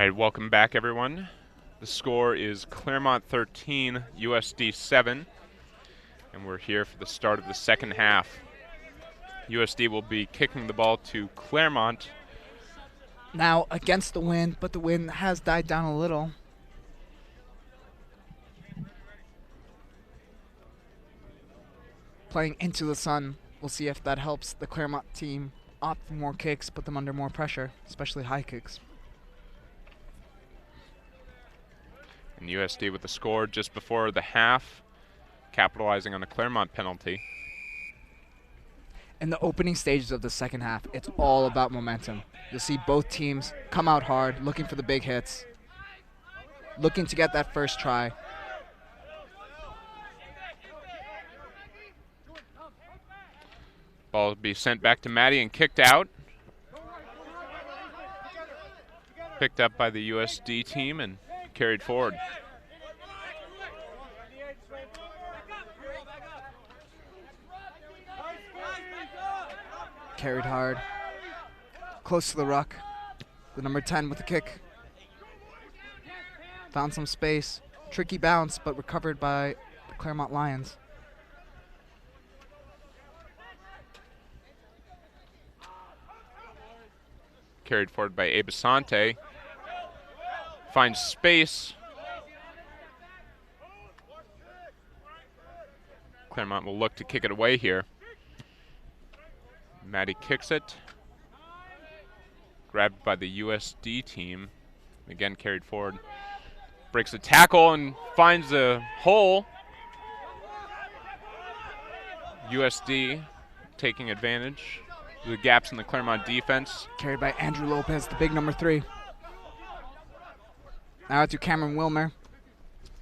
right, welcome back, everyone. The score is Claremont 13, USD 7, and we're here for the start of the second half. USD will be kicking the ball to Claremont. Now against the wind, but the wind has died down a little. Playing into the sun, we'll see if that helps the Claremont team opt for more kicks, put them under more pressure, especially high kicks. And USD with the score just before the half, capitalizing on a Claremont penalty. In the opening stages of the second half, it's all about momentum. You'll see both teams come out hard, looking for the big hits, looking to get that first try. Ball will be sent back to Maddie and kicked out. Picked up by the USD team and carried forward. Carried hard. Close to the ruck. The number 10 with the kick. Found some space. Tricky bounce, but recovered by the Claremont Lions. Carried forward by Abasante. Finds space. Claremont will look to kick it away here. Maddie kicks it. Grabbed by the USD team. Again carried forward. Breaks a tackle and finds a hole. USD taking advantage of the gaps in the Claremont defense. Carried by Andrew Lopez, the big number 3. Now out to Cameron Wilmer.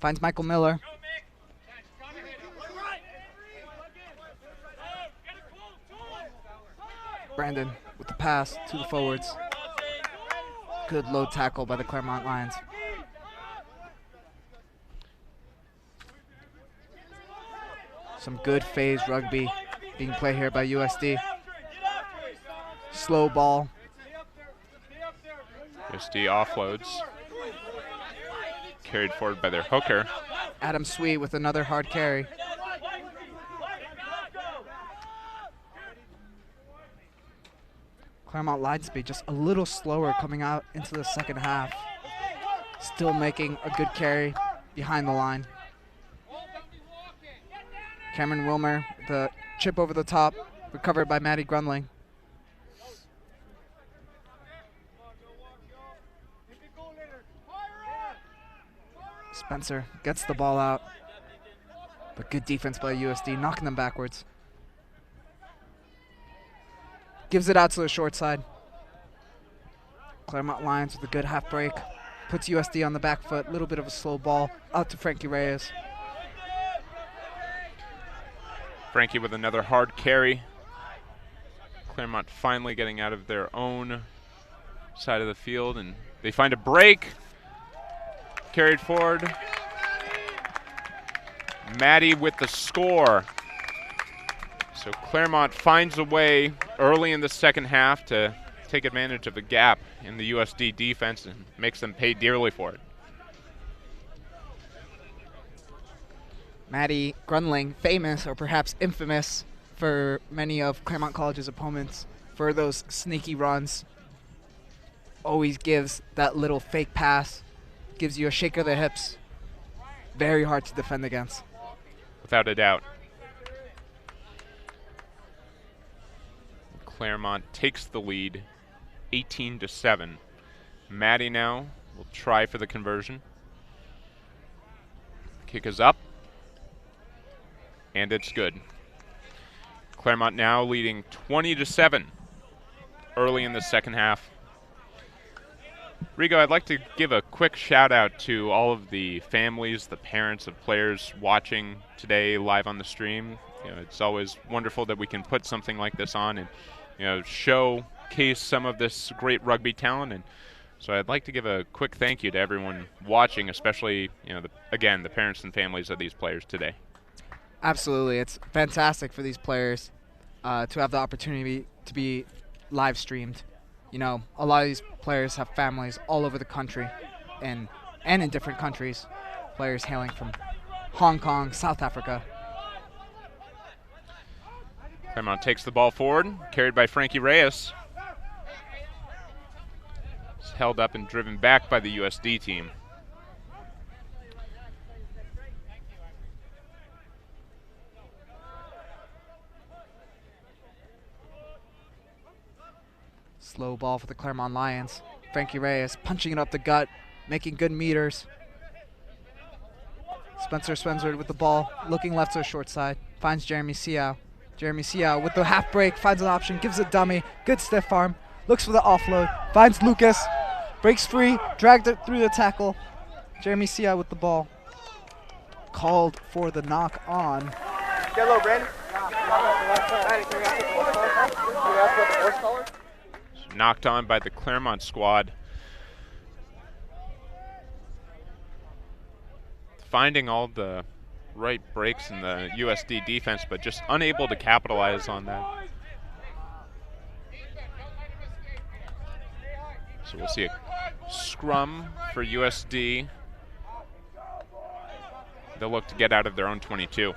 Finds Michael Miller. Brandon with the pass to the forwards. Good low tackle by the Claremont Lions. Some good phase rugby being played here by USD. Slow ball. USD offloads. Carried forward by their hooker. Adam Sweet with another hard carry. Claremont line speed just a little slower coming out into the second half. Still making a good carry behind the line. Cameron Wilmer, the chip over the top, recovered by Maddie Grunling. Spencer gets the ball out, but good defense by USD, knocking them backwards. Gives it out to the short side. Claremont Lions with a good half break. Puts USD on the back foot, little bit of a slow ball, out to Frankie Reyes. Frankie with another hard carry. Claremont finally getting out of their own side of the field, and they find a break. Carried forward. Maddie with the score. So Claremont finds a way early in the second half to take advantage of the gap in the USD defense and makes them pay dearly for it. Maddie Grunling, famous or perhaps infamous for many of Claremont College's opponents for those sneaky runs. Always gives that little fake pass. Gives you a shake of the hips. Very hard to defend against. Without a doubt. Claremont takes the lead, 18-7. Maddie now will try for the conversion. Kick is up. And it's good. Claremont now leading 20-7 early in the second half. Rigo, I'd like to give a quick shout out to all of the families, the parents of players watching today live on the stream. You know, it's always wonderful that we can put something like this on and, you know, showcase some of this great rugby talent. And so I'd like to give a quick thank you to everyone watching, especially, you know, again, the parents and families of these players today. Absolutely. It's fantastic for these players to have the opportunity to be live streamed. You know, a lot of these players have families all over the country and in different countries. Players hailing from Hong Kong, South Africa. Claremont takes the ball forward, carried by Frankie Reyes. It's held up and driven back by the USD team. Slow ball for the Claremont Lions. Frankie Reyes punching it up the gut, making good meters. Spencer Spencer with the ball, looking left to the short side, finds Jeremy Seau. Jeremy Seau with the half break, finds an option, gives a dummy, good stiff arm, looks for the offload, finds Lucas, breaks free, dragged it through the tackle. Jeremy Seau with the ball. Called for the knock on. Get low, Brandon. Knocked on by the Claremont squad. Finding all the right breaks in the USD defense, but just unable to capitalize on that. So we'll see a scrum for USD. They'll look to get out of their own 22.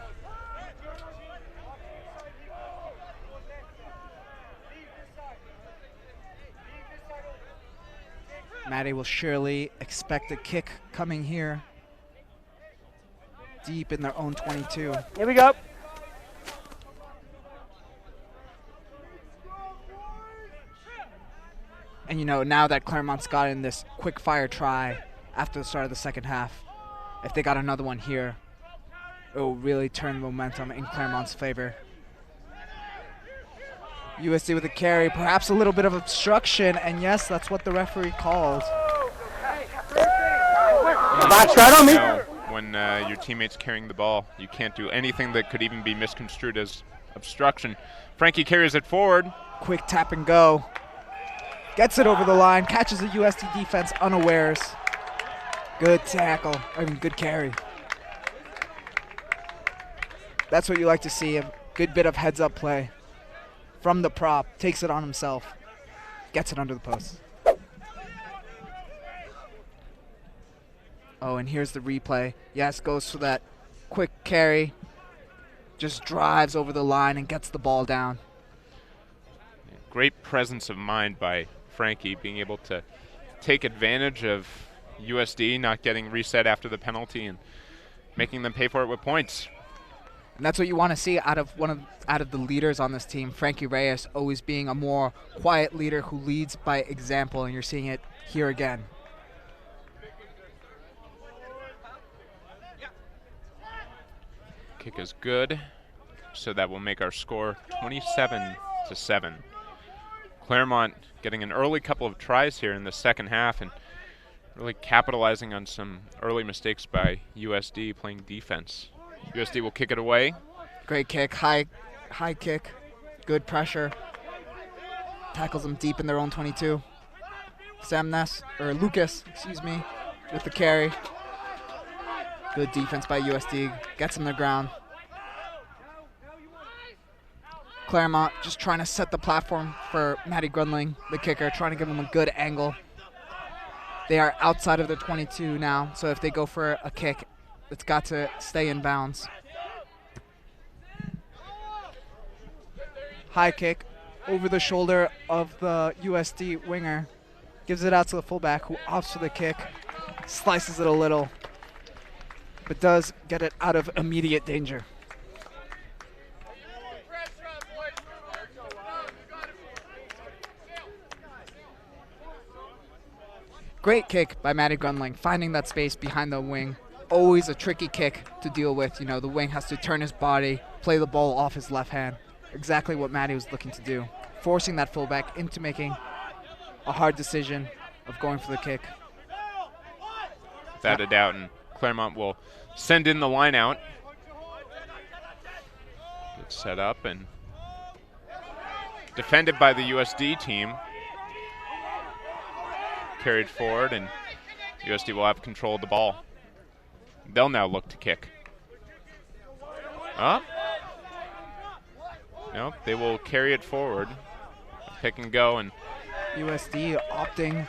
Maddie will surely expect a kick coming here. Deep in their own 22. Here we go. And you know, now that Claremont's got in this quick fire try after the start of the second half, if they got another one here, it will really turn momentum in Claremont's favor. USD with a carry, perhaps a little bit of obstruction, and yes, that's what the referee called. Box right on me. When your teammate's carrying the ball, you can't do anything that could even be misconstrued as obstruction. Frankie carries it forward. Quick tap and go. Gets it over the line, catches the USD defense unawares. Good tackle, good carry. That's what you like to see, a good bit of heads up play. From the prop, takes it on himself, gets it under the post. Oh, and here's the replay. Yes, goes for that quick carry. Just drives over the line and gets the ball down. Great presence of mind by Frankie, being able to take advantage of USD not getting reset after the penalty and making them pay for it with points. And that's what you want to see out of the leaders on this team. Frankie Reyes always being a more quiet leader who leads by example, and you're seeing it here again. Kick is good, so that will make our score 27-7. Claremont getting an early couple of tries here in the second half and really capitalizing on some early mistakes by USD playing defense. USD will kick it away. Great kick, high kick, good pressure. Tackles them deep in their own 22. Lucas, with the carry. Good defense by USD, gets him the ground. Claremont just trying to set the platform for Matty Grundling, the kicker, trying to give him a good angle. They are outside of the 22 now, so if they go for a kick, it's got to stay in bounds. High kick over the shoulder of the USD winger. Gives it out to the fullback who opts for the kick. Slices it a little, but does get it out of immediate danger. Great kick by Matty Grundling, finding that space behind the wing. Always a tricky kick to deal with. You know, the wing has to turn his body, play the ball off his left hand. Exactly what Matty was looking to do. Forcing that fullback into making a hard decision of going for the kick. Without a doubt, and Claremont will send in the line out. Good set up and defended by the USD team. Carried forward, and USD will have control of the ball. They'll now look to kick. Up. Nope, they will carry it forward. Pick and go, and USD opting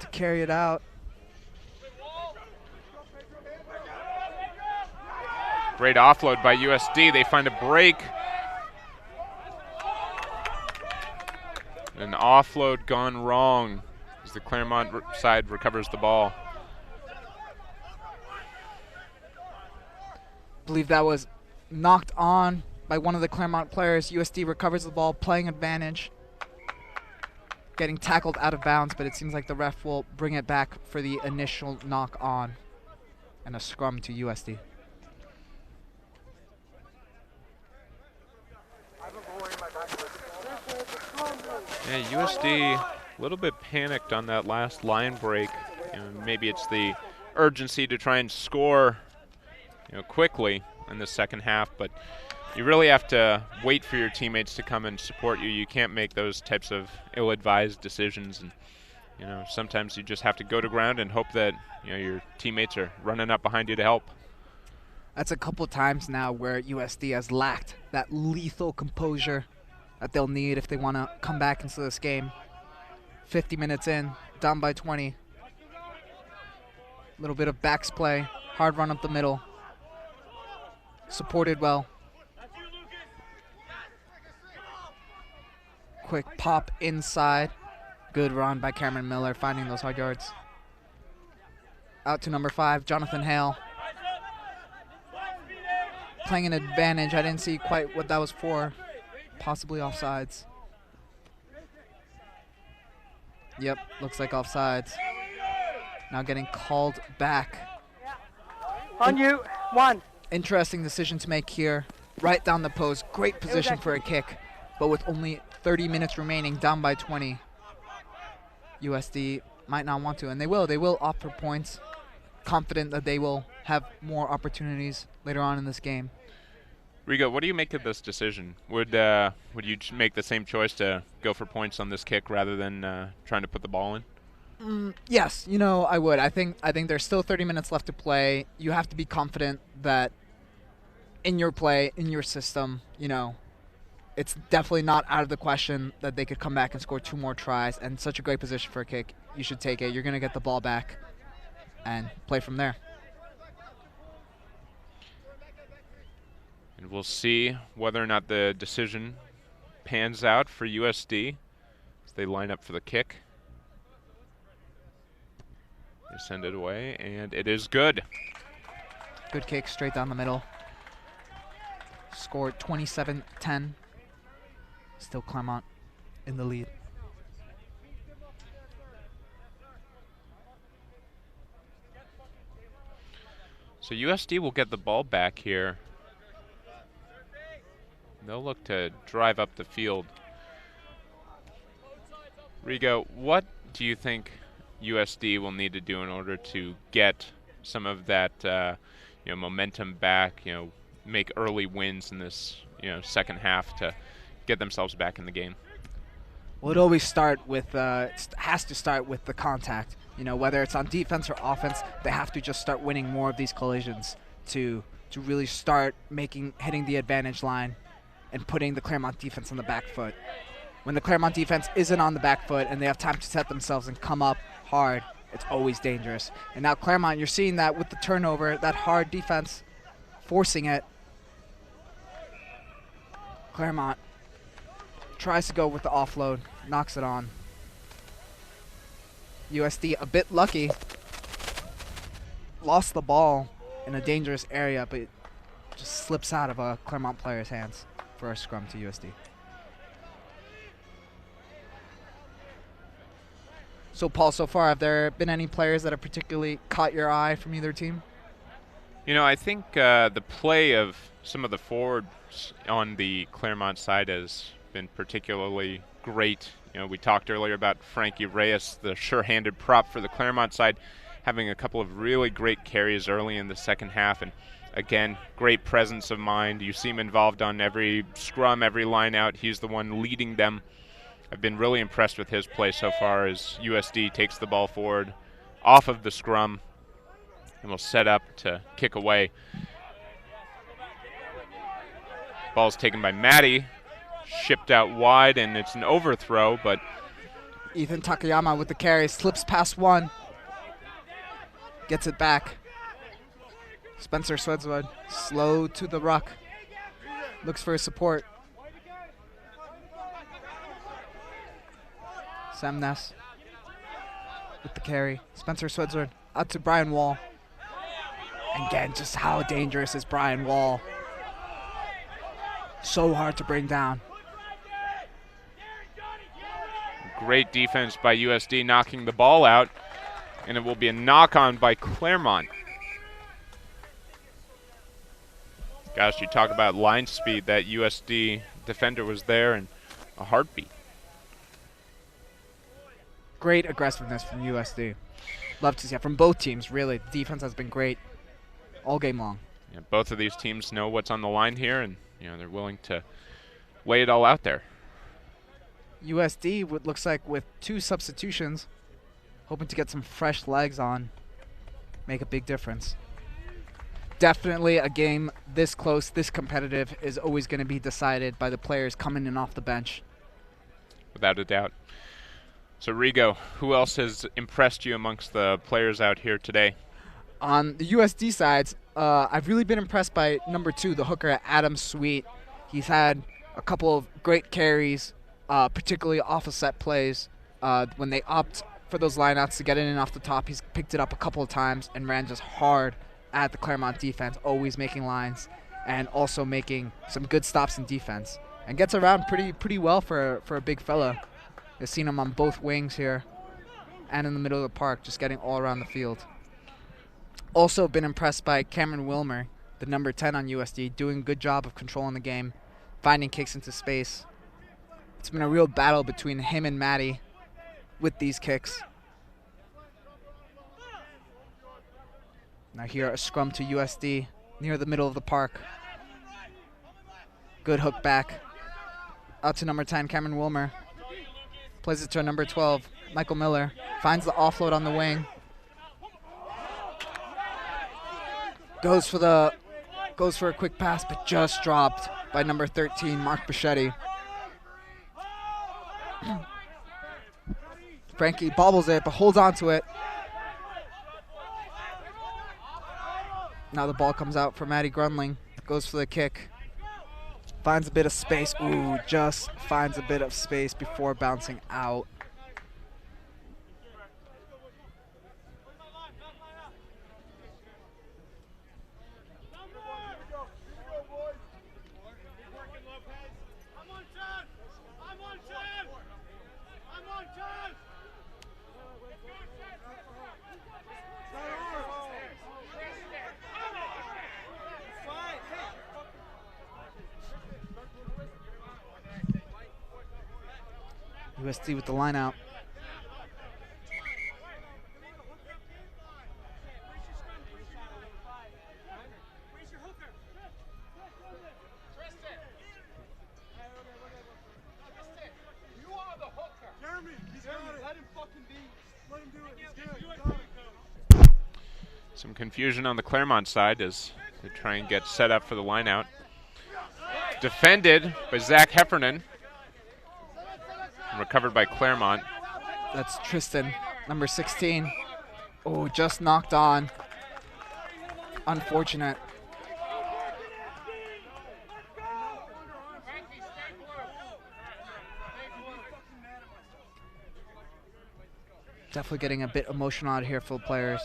to carry it out. Great offload by USD. They find a break. An offload gone wrong as the Claremont side recovers the ball. I believe that was knocked on by one of the Claremont players. USD recovers the ball, playing advantage. Getting tackled out of bounds, but it seems like the ref will bring it back for the initial knock on and a scrum to USD. Yeah, USD a little bit panicked on that last line break. Maybe it's the urgency to try and score quickly in the second half, but you really have to wait for your teammates to come and support you. You can't make those types of ill-advised decisions, and sometimes you just have to go to ground and hope that your teammates are running up behind you to help. That's a couple times now where USD has lacked that lethal composure that they'll need if they want to come back into this game. 50 minutes in, down by 20. Little bit of backs play, hard run up the middle. Supported well. Quick pop inside. Good run by Cameron Miller, finding those hard yards. Out to number 5, Jonathan Hale. Playing an advantage. I didn't see quite what that was for. Possibly offsides. Yep, looks like offsides. Now getting called back. On you, 1. Interesting decision to make here. Right down the post. Great position for a kick. But with only 30 minutes remaining, down by 20. USD might not want to, and they will. They will opt for points. Confident that they will have more opportunities later on in this game. Rigo, what do you make of this decision? Would you make the same choice to go for points on this kick rather than trying to put the ball in? Yes, I would. I think there's still 30 minutes left to play. You have to be confident that in your play, in your system, it's definitely not out of the question that they could come back and score 2 more tries, and such a great position for a kick. You should take it. You're going to get the ball back and play from there. And we'll see whether or not the decision pans out for USD as they line up for the kick. They send it away, and it is good. Good kick straight down the middle. Scored 27-10. Still Claremont in the lead. So USD will get the ball back here. They'll look to drive up the field. Rigo, what do you think USD will need to do in order to get some of that momentum back, make early wins in this second half to get themselves back in the game? Well, it always start with has to start with the contact. Whether it's on defense or offense, they have to just start winning more of these collisions to really start hitting the advantage line and putting the Claremont defense on the back foot. When the Claremont defense isn't on the back foot and they have time to set themselves and come up hard, it's always dangerous. And now Claremont, you're seeing that with the turnover, that hard defense forcing it. Claremont tries to go with the offload, knocks it on. USD a bit lucky. Lost the ball in a dangerous area, but it just slips out of a Claremont player's hands for a scrum to USD. So, Paul, so far, have there been any players that have particularly caught your eye from either team? I think the play of some of the forwards on the Claremont side has been particularly great. We talked earlier about Frankie Reyes, the sure-handed prop for the Claremont side, having a couple of really great carries early in the second half, and again, great presence of mind. You see him involved on every scrum, every line out. He's the one leading them. I've been really impressed with his play so far as USD takes the ball forward off of the scrum and will set up to kick away. Ball's taken by Maddie. shipped out wide, and it's an overthrow, but Ethan Takayama with the carry, slips past one. Gets it back. Spencer Swedwood, slow to the ruck. Looks for his support. Sam Ness with the carry. Spencer Swedwood out to Brian Wall. And again, just how dangerous is Brian Wall. So hard to bring down. great defense by USD knocking the ball out, and it will be a knock-on by Claremont. Gosh, you talk about line speed. That USD defender was there in a heartbeat. Great aggressiveness from USD. Love to see it from both teams, really. The defense has been great all game long. Yeah, both of these teams know what's on the line here, and they're willing to lay it all out there. USD, what looks like with 2 substitutions, hoping to get some fresh legs on, make a big difference. Definitely a game this close, this competitive, is always going to be decided by the players coming in off the bench. Without a doubt. So Rigo, who else has impressed you amongst the players out here today? On the USD sides, I've really been impressed by number 2, the hooker, Adam Sweet. He's had a couple of great carries, particularly off of set plays. When they opt for those lineouts to get in and off the top, he's picked it up a couple of times and ran just hard at the Claremont defense, always making lines and also making some good stops in defense. And gets around pretty well for a big fella. I've seen him on both wings here and in the middle of the park, just getting all around the field. Also been impressed by Cameron Wilmer, the number 10 on USD, doing a good job of controlling the game, finding kicks into space. It's been a real battle between him and Matty with these kicks. Now here, a scrum to USD near the middle of the park. Good hook back. Out to number 10, Cameron Wilmer. Plays it to number 12, Michael Miller. Finds the offload on the wing. Goes for a quick pass, but just dropped by number 13, Mark Bichetti. Frankie bobbles it, but holds on to it. Now the ball comes out for Matty Grunling. Goes for the kick. Finds a bit of space. Ooh, just finds a bit of space before bouncing out. USD with the line out. Some confusion on the Claremont side as they try and get set up for the line out. Defended by Zach Heffernan. Recovered by Claremont. That's Tristan, number 16. Oh, just knocked on. Unfortunate. Definitely getting a bit emotional out here for the players.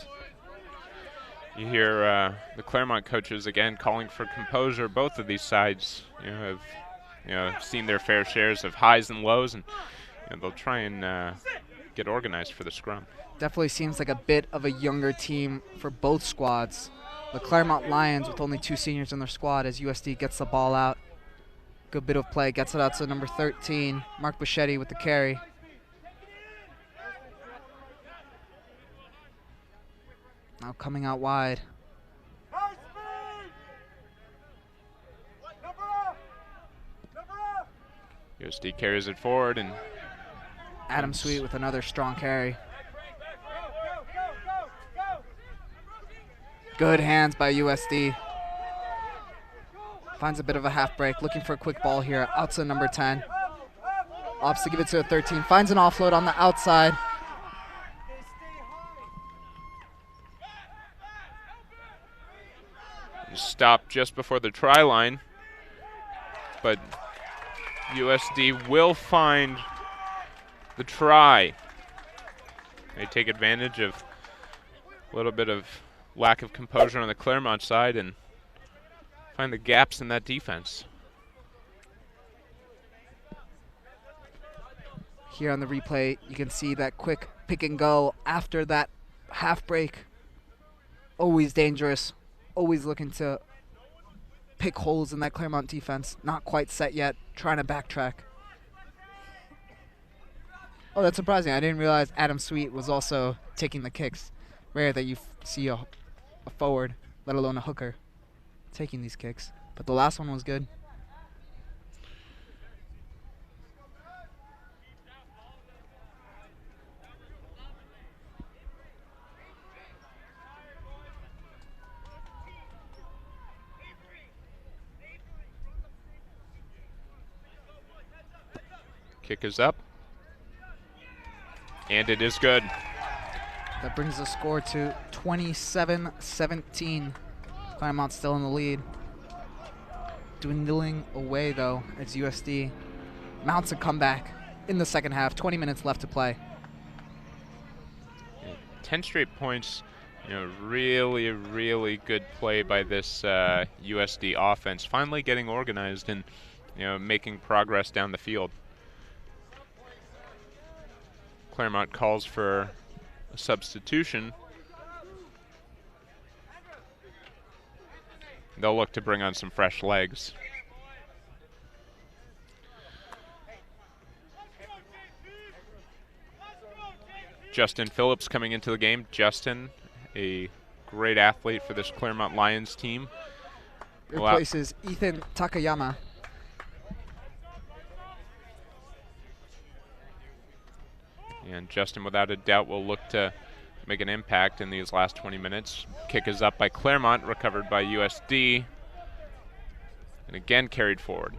You hear the Claremont coaches again calling for composure. Both of these sides have seen their fair shares of highs and lows, and they'll try and get organized for the scrum. Definitely seems like a bit of a younger team for both squads. The Claremont Lions with only 2 seniors in their squad as USD gets the ball out. Good bit of play, gets it out to number 13, Mark Bichetti with the carry. Now coming out wide. USD carries it forward, and Adam Sweet with another strong carry. Good hands by USD. Finds a bit of a half break, looking for a quick ball here. Out to number 10. Opts to give it to a 13. Finds an offload on the outside. Stopped just before the try line, but USD will find the try. They take advantage of a little bit of lack of composure on the Claremont side and find the gaps in that defense. Here on the replay, you can see that quick pick and go after that half break. Always dangerous. Always looking to pick holes in that Claremont defense. Not quite set yet. Trying to backtrack. Oh, that's surprising. I didn't realize Adam Sweet was also taking the kicks. Rare that you see a forward, let alone a hooker, taking these kicks. But the last one was good. Kick is up. And it is good. That brings the score to 27-17. Claremont still in the lead. Dwindling away, though, as USD mounts a comeback in the second half. 20 minutes left to play. 10 straight points. Really, really good play by this USD offense. Finally getting organized and, making progress down the field. Claremont calls for a substitution. They'll look to bring on some fresh legs. Justin Phillips coming into the game. Justin, a great athlete for this Claremont Lions team. Replaces Ethan Takayama. And Justin, without a doubt, will look to make an impact in these last 20 minutes. Kick is up by Claremont, recovered by USD, and again carried forward.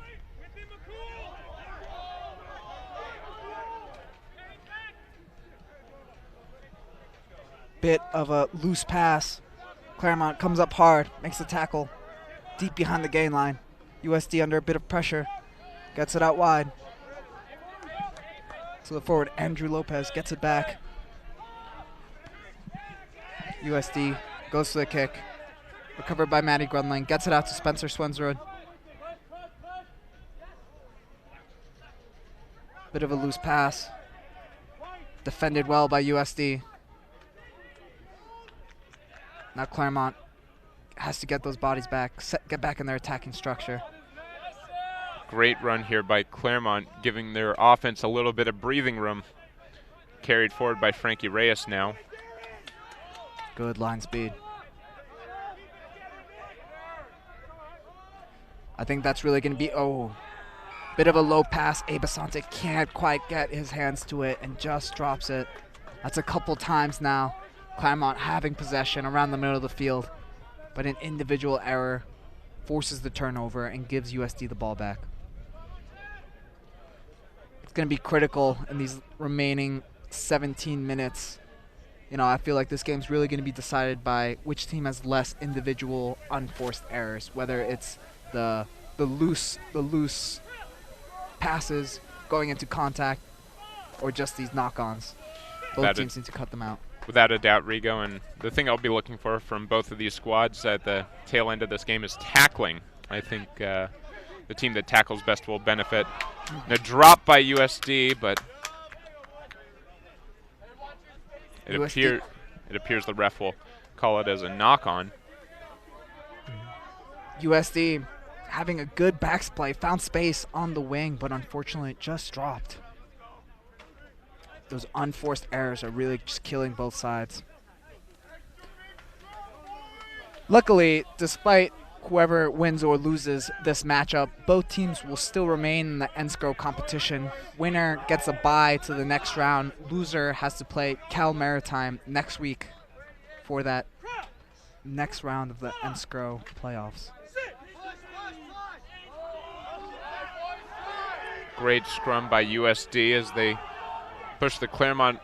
Bit of a loose pass. Claremont comes up hard, makes the tackle deep behind the gain line. USD under a bit of pressure, gets it out wide. To the forward, Andrew Lopez gets it back. USD goes for the kick. Recovered by Matty Grunling. Gets it out to Spencer Swensrud. Bit of a loose pass. Defended well by USD. Now Claremont has to get those bodies back, get back in their attacking structure. Great run here by Claremont, giving their offense a little bit of breathing room. Carried forward by Frankie Reyes now. Good line speed. I think that's really going to be, bit of a low pass. Abasante can't quite get his hands to it and just drops it. That's a couple times now. Claremont having possession around the middle of the field, but an individual error forces the turnover and gives USD the ball back. It's going to be critical in these remaining 17 minutes. I feel like this game's really going to be decided by which team has less individual unforced errors, whether it's the loose passes going into contact or just these knock-ons. Both teams need to cut them out. Without a doubt, Rigo, and the thing I'll be looking for from both of these squads at the tail end of this game is tackling. I think the team that tackles best will benefit. A drop by USD, but it appears the ref will call it as a knock-on. USD having a good backsplay, found space on the wing, but unfortunately it just dropped. Those unforced errors are really just killing both sides. Luckily, despite whoever wins or loses this matchup, both teams will still remain in the NSCRO competition. Winner gets a bye to the next round. Loser has to play Cal Maritime next week for that next round of the NSCRO playoffs. Great scrum by USD as they push the Claremont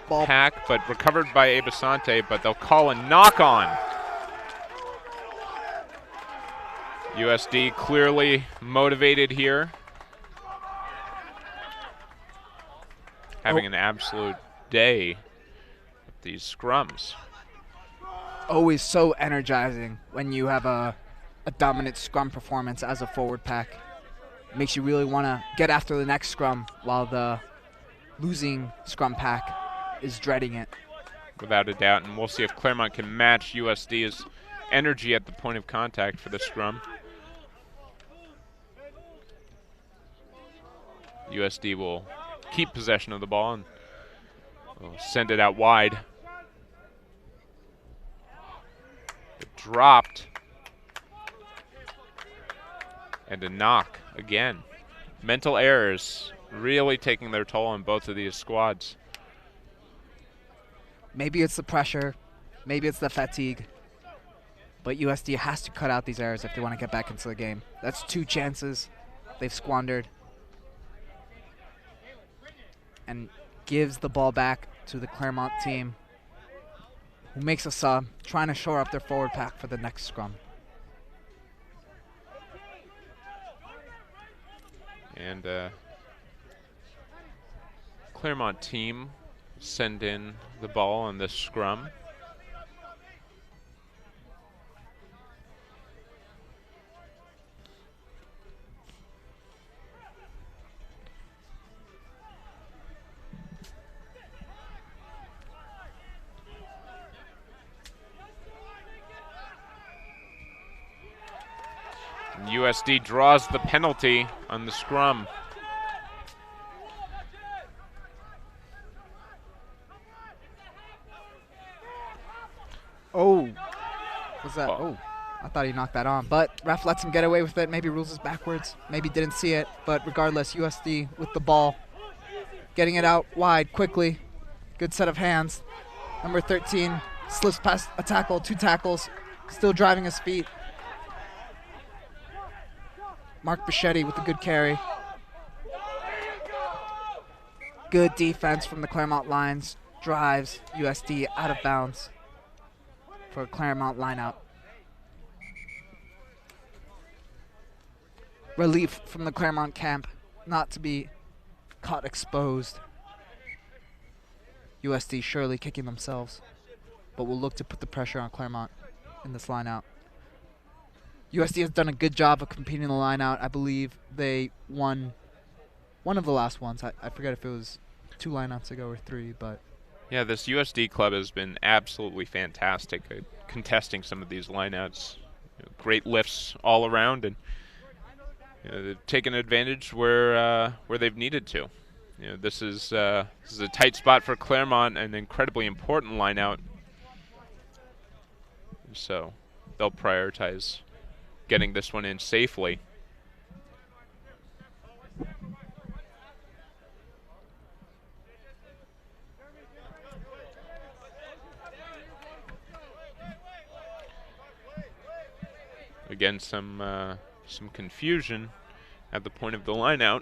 Ball. pack, but recovered by Abasante, but they'll call a knock on. USD clearly motivated here. Having an absolute day with these scrums. Always so energizing when you have a dominant scrum performance as a forward pack. It makes you really want to get after the next scrum while the losing scrum pack is dreading it. Without a doubt, and we'll see if Claremont can match USD's energy at the point of contact for the scrum. USD will keep possession of the ball and will send it out wide. It dropped. And a knock again. Mental errors really taking their toll on both of these squads. Maybe it's the pressure, maybe it's the fatigue, but USD has to cut out these errors if they want to get back into the game. That's 2 chances they've squandered. And gives the ball back to the Claremont team, who makes a sub, trying to shore up their forward pack for the next scrum. And Claremont team send in the ball on this scrum. And USD draws the penalty on the scrum. Oh, was that? Oh, I thought he knocked that on, but ref lets him get away with it. Maybe rules is backwards. Maybe didn't see it, but regardless, USD with the ball, getting it out wide quickly. Good set of hands. Number 13 slips past a tackle, 2 tackles, still driving his feet. Mark Bichetti with a good carry. Good defense from the Claremont Lions. Drives USD out of bounds for a Claremont lineout. Relief from the Claremont camp not to be caught exposed. USD surely kicking themselves, but will look to put the pressure on Claremont in this lineout. USD has done a good job of competing in the lineout. I believe they won one of the last ones. I forget if it was 2 lineouts ago or 3, but Yeah, this USD club has been absolutely fantastic at contesting some of these lineouts. Great lifts all around, and they've taken advantage where they've needed to. This is a tight spot for Claremont, an incredibly important lineout. So they'll prioritize getting this one in safely. Again, some confusion at the point of the lineout.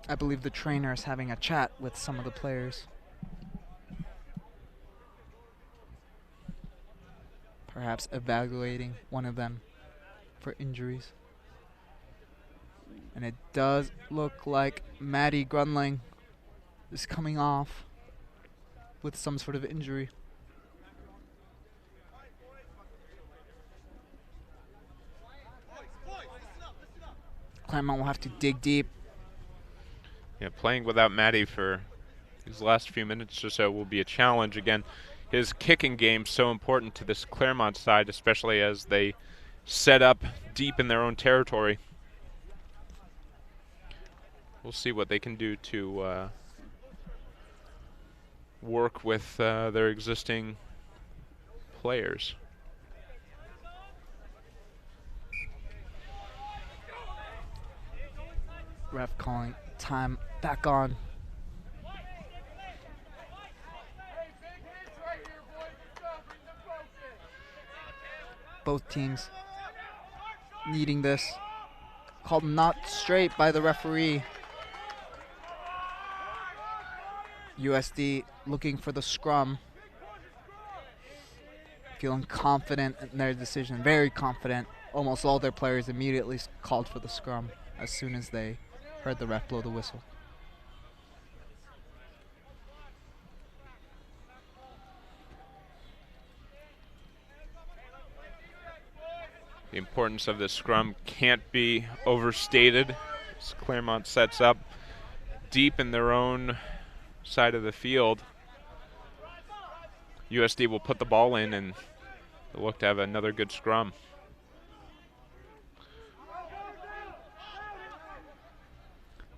I believe the trainer is having a chat with some of the players. Perhaps evaluating one of them for injuries. And it does look like Maddie Grunling is coming off with some sort of injury. Claremont will have to dig deep. Yeah, playing without Maddie for these last few minutes or so will be a challenge. Again, his kicking game so important to this Claremont side, especially as they set up deep in their own territory. We'll see what they can do to work with their existing players. Ref calling time back on. Both teams needing this. Called not straight by the referee. USD looking for the scrum. Feeling confident in their decision, very confident. Almost all their players immediately called for the scrum as soon as they heard the ref blow the whistle. The importance of this scrum can't be overstated as Claremont sets up deep in their own side of the field. USD will put the ball in and they'll look to have another good scrum.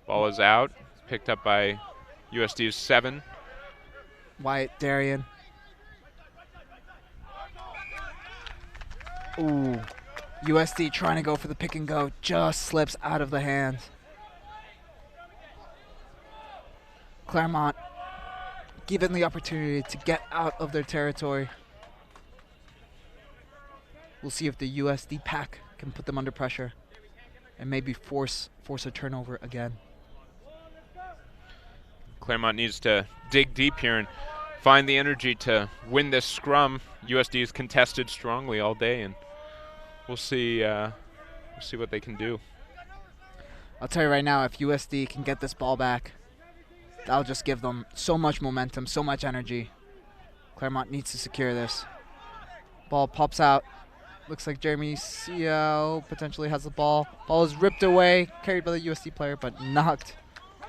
Ball is out, picked up by USD's 7. Wyatt Darien. Ooh. USD trying to go for the pick and go, just slips out of the hands. Claremont given the opportunity to get out of their territory. We'll see if the USD pack can put them under pressure and maybe force a turnover again. Claremont needs to dig deep here and find the energy to win this scrum. USD has contested strongly all day, and we'll see what they can do. I'll tell you right now, if USD can get this ball back, that'll just give them so much momentum, so much energy. Claremont needs to secure this. Ball pops out. Looks like Jeremy Ciao potentially has the ball. Ball is ripped away, carried by the USD player, but knocked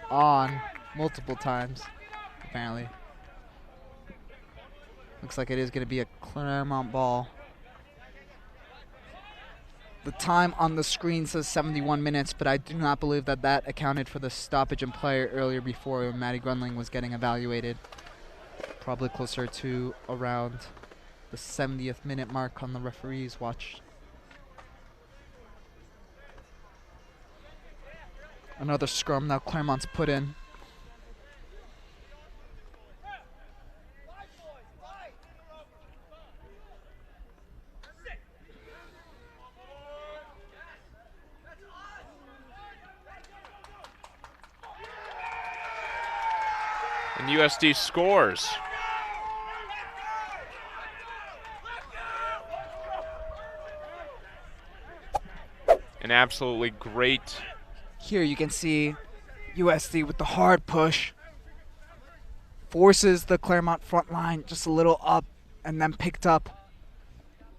on multiple times, apparently. Looks like it is going to be a Claremont ball. The time on the screen says 71 minutes, but I do not believe that that accounted for the stoppage in play earlier before when Matty Grunling was getting evaluated. Probably closer to around the 70th minute mark on the referee's watch. Another scrum now Claremont's put in. And USD scores. An absolutely great. Here you can see USD with the hard push. Forces the Claremont front line just a little up and then picked up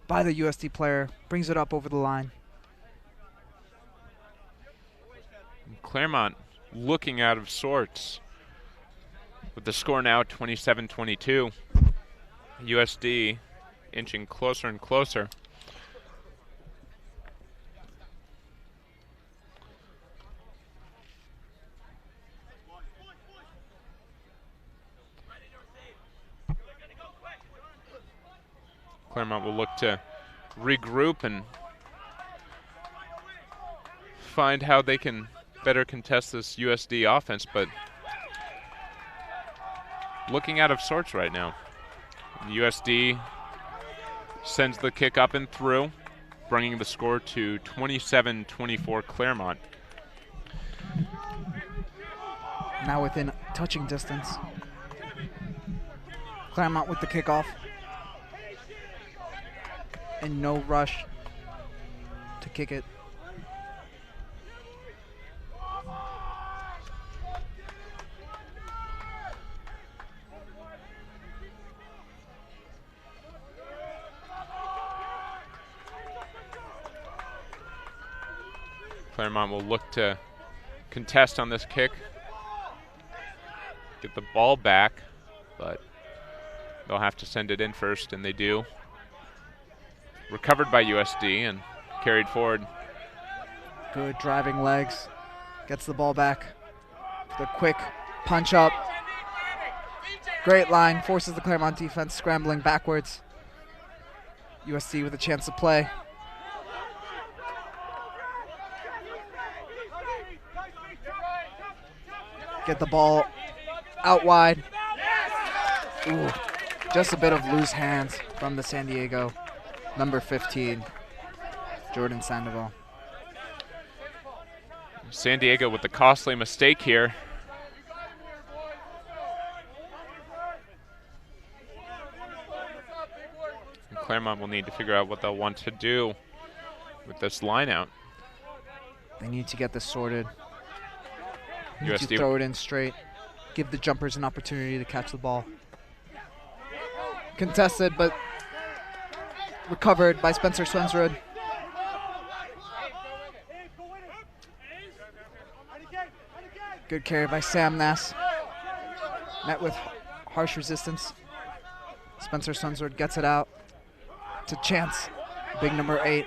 by the USD player. Brings it up over the line. Claremont looking out of sorts. With the score now 27-22, USD inching closer and closer. Claremont will look to regroup and find how they can better contest this USD offense, but looking out of sorts right now. USD sends the kick up and through, bringing the score to 27-24 Claremont. Now within touching distance. Claremont with the kickoff. And no rush to kick it. Claremont will look to contest on this kick, get the ball back, but they'll have to send it in first, and they do. Recovered by USD and carried forward. Good driving legs. Gets the ball back. The quick punch up. Great line. Forces the Claremont defense scrambling backwards. USD with a chance to play. Get the ball out wide. Ooh, just a bit of loose hands from the San Diego. Number 15, Jordan Sandoval. San Diego with the costly mistake here. And Claremont will need to figure out what they'll want to do with this line out. They need to get this sorted. Need USD to throw it in straight. Give the jumpers an opportunity to catch the ball. Contested, but recovered by Spencer Swensrud. Good carry by Sam Ness. Met with harsh resistance. Spencer Swensrud gets it out to Chance, big number 8.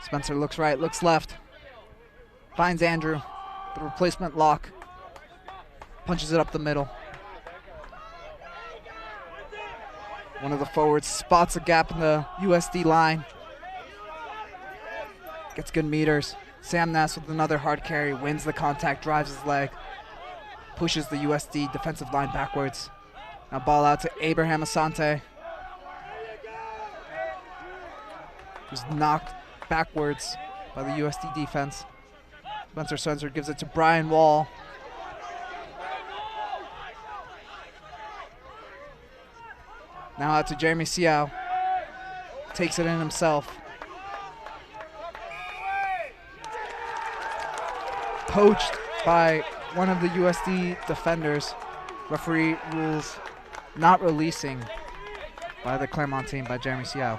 Spencer looks right, looks left. Finds Andrew, the replacement lock. Punches it up the middle. One of the forwards spots a gap in the USD line. Gets good meters. Sam Ness with another hard carry, wins the contact, drives his leg. Pushes the USD defensive line backwards. Now ball out to Abraham Asante. Who's knocked backwards by the USD defense. Spencer Swensrud gives it to Brian Wall. Now out to Jeremy Seau. Takes it in himself. Poached by one of the USD defenders. Referee rules not releasing by the Claremont team by Jeremy Seau.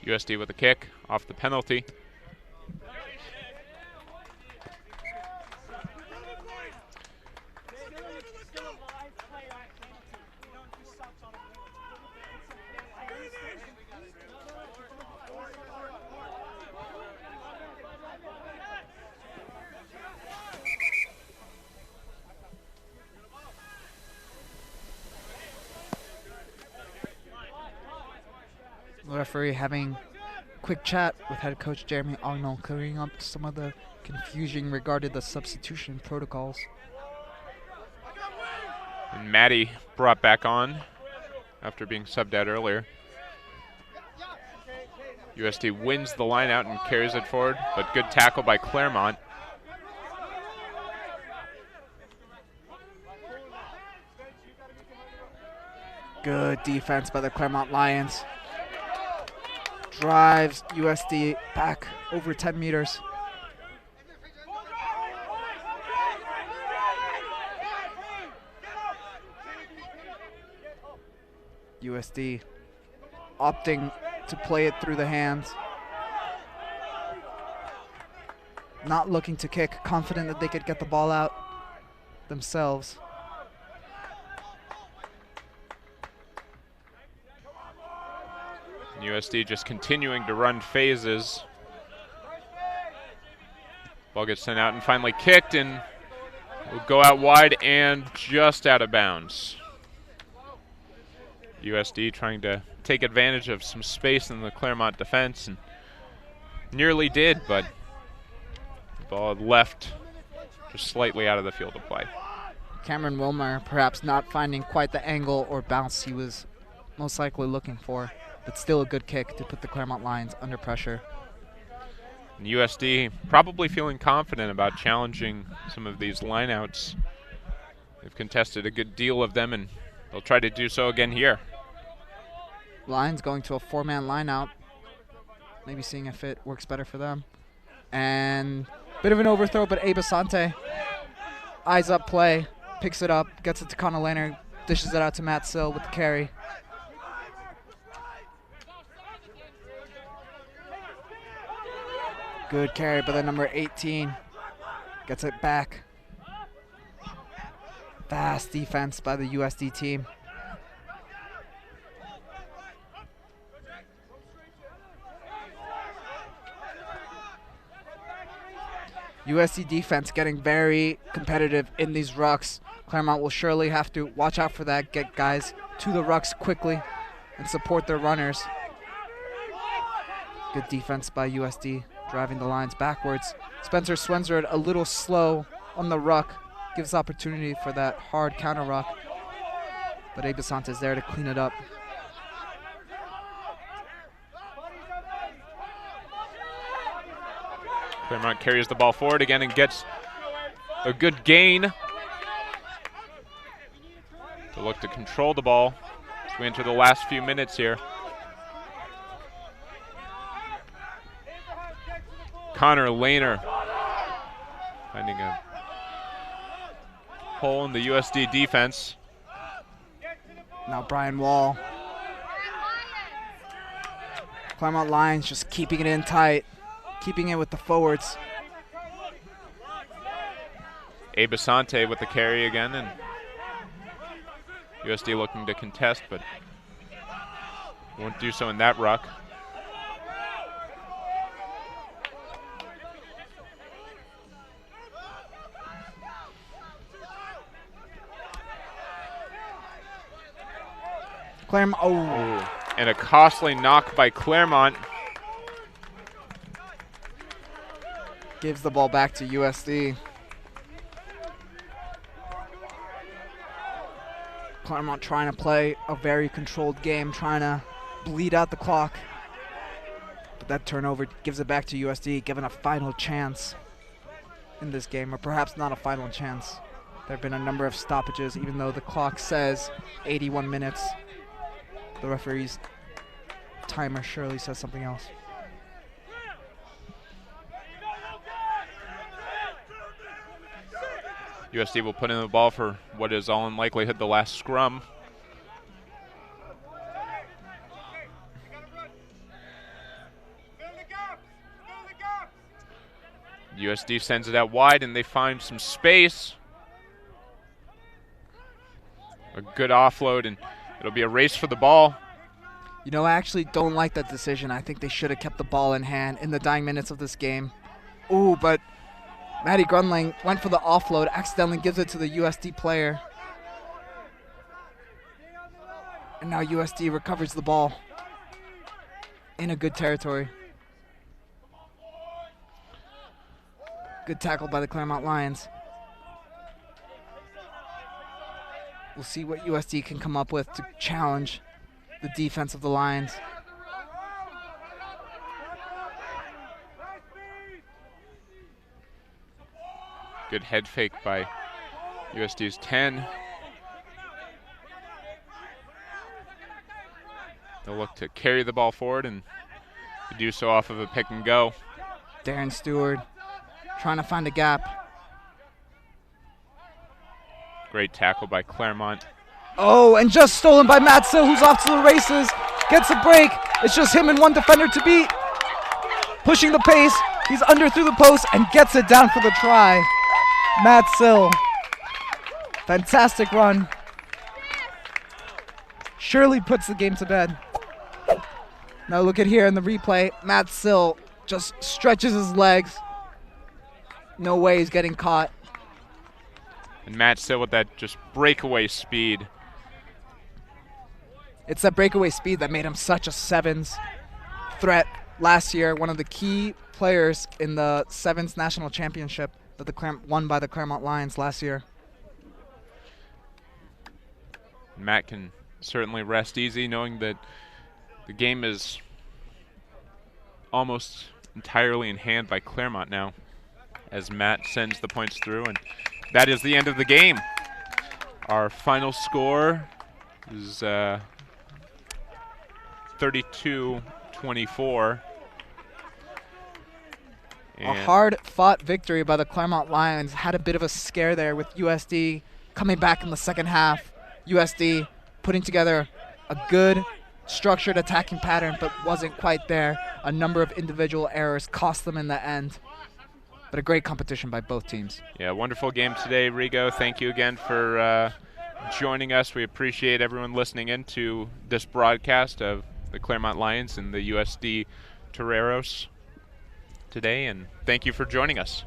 USD with a kick off the penalty. The referee having quick chat with head coach Jeremy Arnold, clearing up some of the confusion regarding the substitution protocols. And Maddie brought back on after being subbed out earlier. USD wins the line out and carries it forward, but good tackle by Claremont. Good defense by the Claremont Lions. Drives USD back over 10 meters. USD opting to play it through the hands. Not looking to kick, confident that they could get the ball out themselves. USD just continuing to run phases. Ball gets sent out and finally kicked and will go out wide and just out of bounds. USD trying to take advantage of some space in the Claremont defense and nearly did, but the ball left just slightly out of the field of play. Cameron Wilmer perhaps not finding quite the angle or bounce he was most likely looking for, but still a good kick to put the Claremont Lions under pressure. And USD probably feeling confident about challenging some of these lineouts. They've contested a good deal of them, and they'll try to do so again here. Lions going to a 4-man lineout, maybe seeing if it works better for them. And bit of an overthrow, but Abe Asante eyes up play, picks it up, gets it to Connor Lehner, dishes it out to Matt Sill with the carry. Good carry by the number 18. Gets it back. Fast defense by the USD team. USD defense getting very competitive in these rucks. Claremont will surely have to watch out for that, get guys to the rucks quickly and support their runners. Good defense by USD, driving the lines backwards. Spencer Swenser a little slow on the ruck, gives opportunity for that hard counter ruck, but Abasante is there to clean it up. Claremont carries the ball forward again and gets a good gain to look to control the ball as we enter the last few minutes here. Connor Lehner finding a hole in the USD defense. Now Brian Wall. Claremont Lions just keeping it in tight, keeping it with the forwards. Abasante with the carry again, and USD looking to contest, but won't do so in that ruck. Claremont, oh. And a costly knock by Claremont. Gives the ball back to USD. Claremont trying to play a very controlled game, trying to bleed out the clock. But that turnover gives it back to USD, given a final chance in this game, or perhaps not a final chance. There have been a number of stoppages, even though the clock says 81 minutes. The referee's timer surely says something else. USD will put in the ball for what is all in likelihood the last scrum. USD sends it out wide and they find some space. A good offload and it'll be a race for the ball. You know, I actually don't like that decision. I think they should have kept the ball in hand in the dying minutes of this game. Ooh, but Matty Grunling went for the offload, accidentally gives it to the USD player. And now USD recovers the ball in a good territory. Good tackle by the Claremont Lions. We'll see what USD can come up with to challenge the defense of the Lions. Good head fake by USD's 10. They'll look to carry the ball forward and to do so off of a pick and go. Darren Stewart trying to find a gap. Great tackle by Claremont. Oh, and just stolen by Matt Sill, who's off to the races. Gets a break. It's just him and one defender to beat. Pushing the pace. He's under through the post and gets it down for the try. Matt Sill. Fantastic run. Surely puts the game to bed. Now look at here in the replay. Matt Sill just stretches his legs. No way he's getting caught. And Matt Sill with that just breakaway speed. It's that breakaway speed that made him such a sevens threat last year. One of the key players in the sevens national championship that won by the Claremont Lions last year. Matt can certainly rest easy knowing that the game is almost entirely in hand by Claremont now as Matt sends the points through, and that is the end of the game. Our final score is 32-24. A hard-fought victory by the Claremont Lions. Had a bit of a scare there with USD coming back in the second half. USD putting together a good structured attacking pattern, but wasn't quite there. A number of individual errors cost them in the end. But a great competition by both teams. Yeah, wonderful game today, Rigo. Thank you again for joining us. We appreciate everyone listening in to this broadcast of the Claremont Lions and the USD Toreros today, and thank you for joining us.